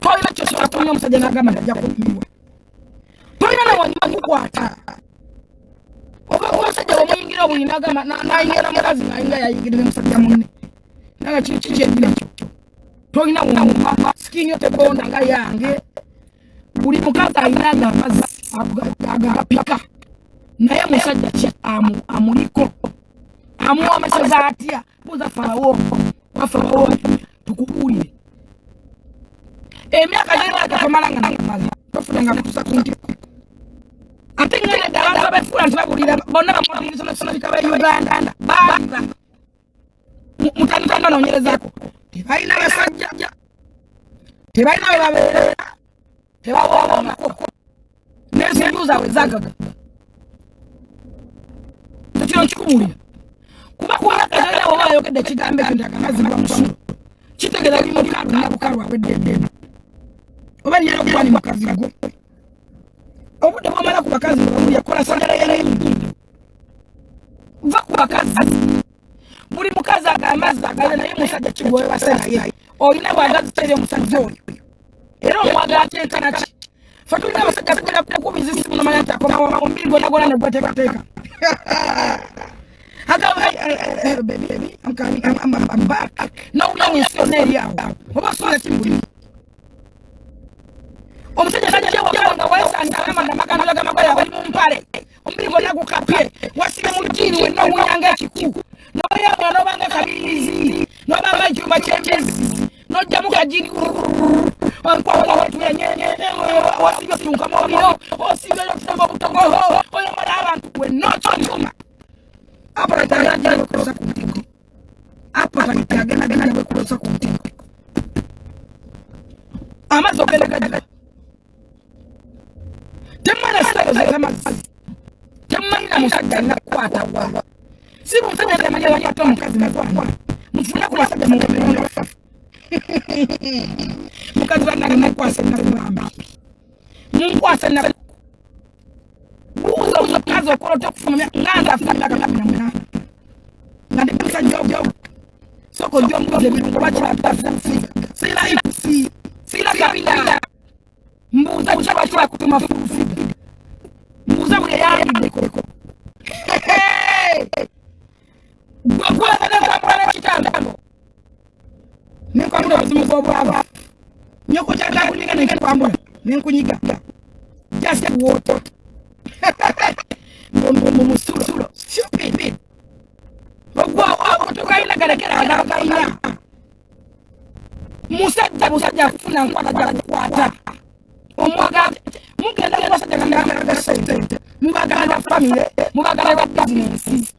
tolina kyosobola kutumya omusajja n'agamba ndajja kulimirwa tolina nawanyuma kukwata oba omusajja bwemuyingira obuli n'agamba nayingira mukazi nayinga yayingirira omusajja munne naga kiki kyendina kyo tolina wumuma sikini yo tebonda nga yange buli mukazi ayinaga amazzi agapika naye musajja ki amuliko amuwomeseza atya buuza falawo wafalawo tukubuulire emyaka gyemyaka tomalanga nakumala tofunanga kutusa ku ntiko ate ngene abantu abefuula nti babulira bonna bamulirisonasonabika ba Uganda baaliba mutandika noonyerezaako tebalina basajja tebalina be babeera tebawoomako n'ensimbu zaabwe zagaga tekiro nkikubuulira kuba kuwakatera oba ayogedde ekigambo ekyo nti agamazzi gwa musulo kitegeeza buli mukalu nabukalu awedde eddembe oba niyala okuba ni mukazi gwo obudde bwamala ku bakazi bamuli yakola sajala yenayingindo va ku bakazi buli mukazi agamazzi agaze naye musajja kigwoyo wase naye olina bwagazi tere omusajja oyo era omwagala ateekana ki fe tulina abasajja tugenda kukubiza isimu nomanya nti akomawo omubiri gwonna gwonna negwateekateeka baby, I'm coming, I'm back. No, it's your name. What was it? Omusajja tajja wabanga wesa ndalama ndamagana lagamagaya bali mumpale ombirigo nakukapye wasibe mujini wenna munyanga ekiku noyabula nobanga kabirizi nobanga ekyuma kyembezi nojja mukajini wankwawola watuyanyenye wasibe tunka mobiro osibe yokutemba obutogoho oyomala abantu wenna okyonyuma apatagenda kukosa ku ntiko apatagenda kukosa ku ntiko amazo gelegaje temana sasa amazi temana musajja na kwata wa sibu mfanya temana ya kwata mukazi na bwana mfuna kwa sababu mungu mukazi wana na kwasa na mama mungu kwasa na uzo mukazi kwa kufanya ngaza afanya kama mwana na ndipisa job soko ndio mgoze mungu wacha atafuta sila ipsi sila kabila mbuza uchawa kutuma fufi mbuza ule yari ndeko kwa na kwa kitando niko ndo mzimu baba nyoko chaka kuninga na kwambo ninkunyiga just water musulo stupid bagwa kutoka ila garakera na musajja funa nkwata jala kwata omwaga mugenda kwasajja ngamba sente mubaga na family mubaga na business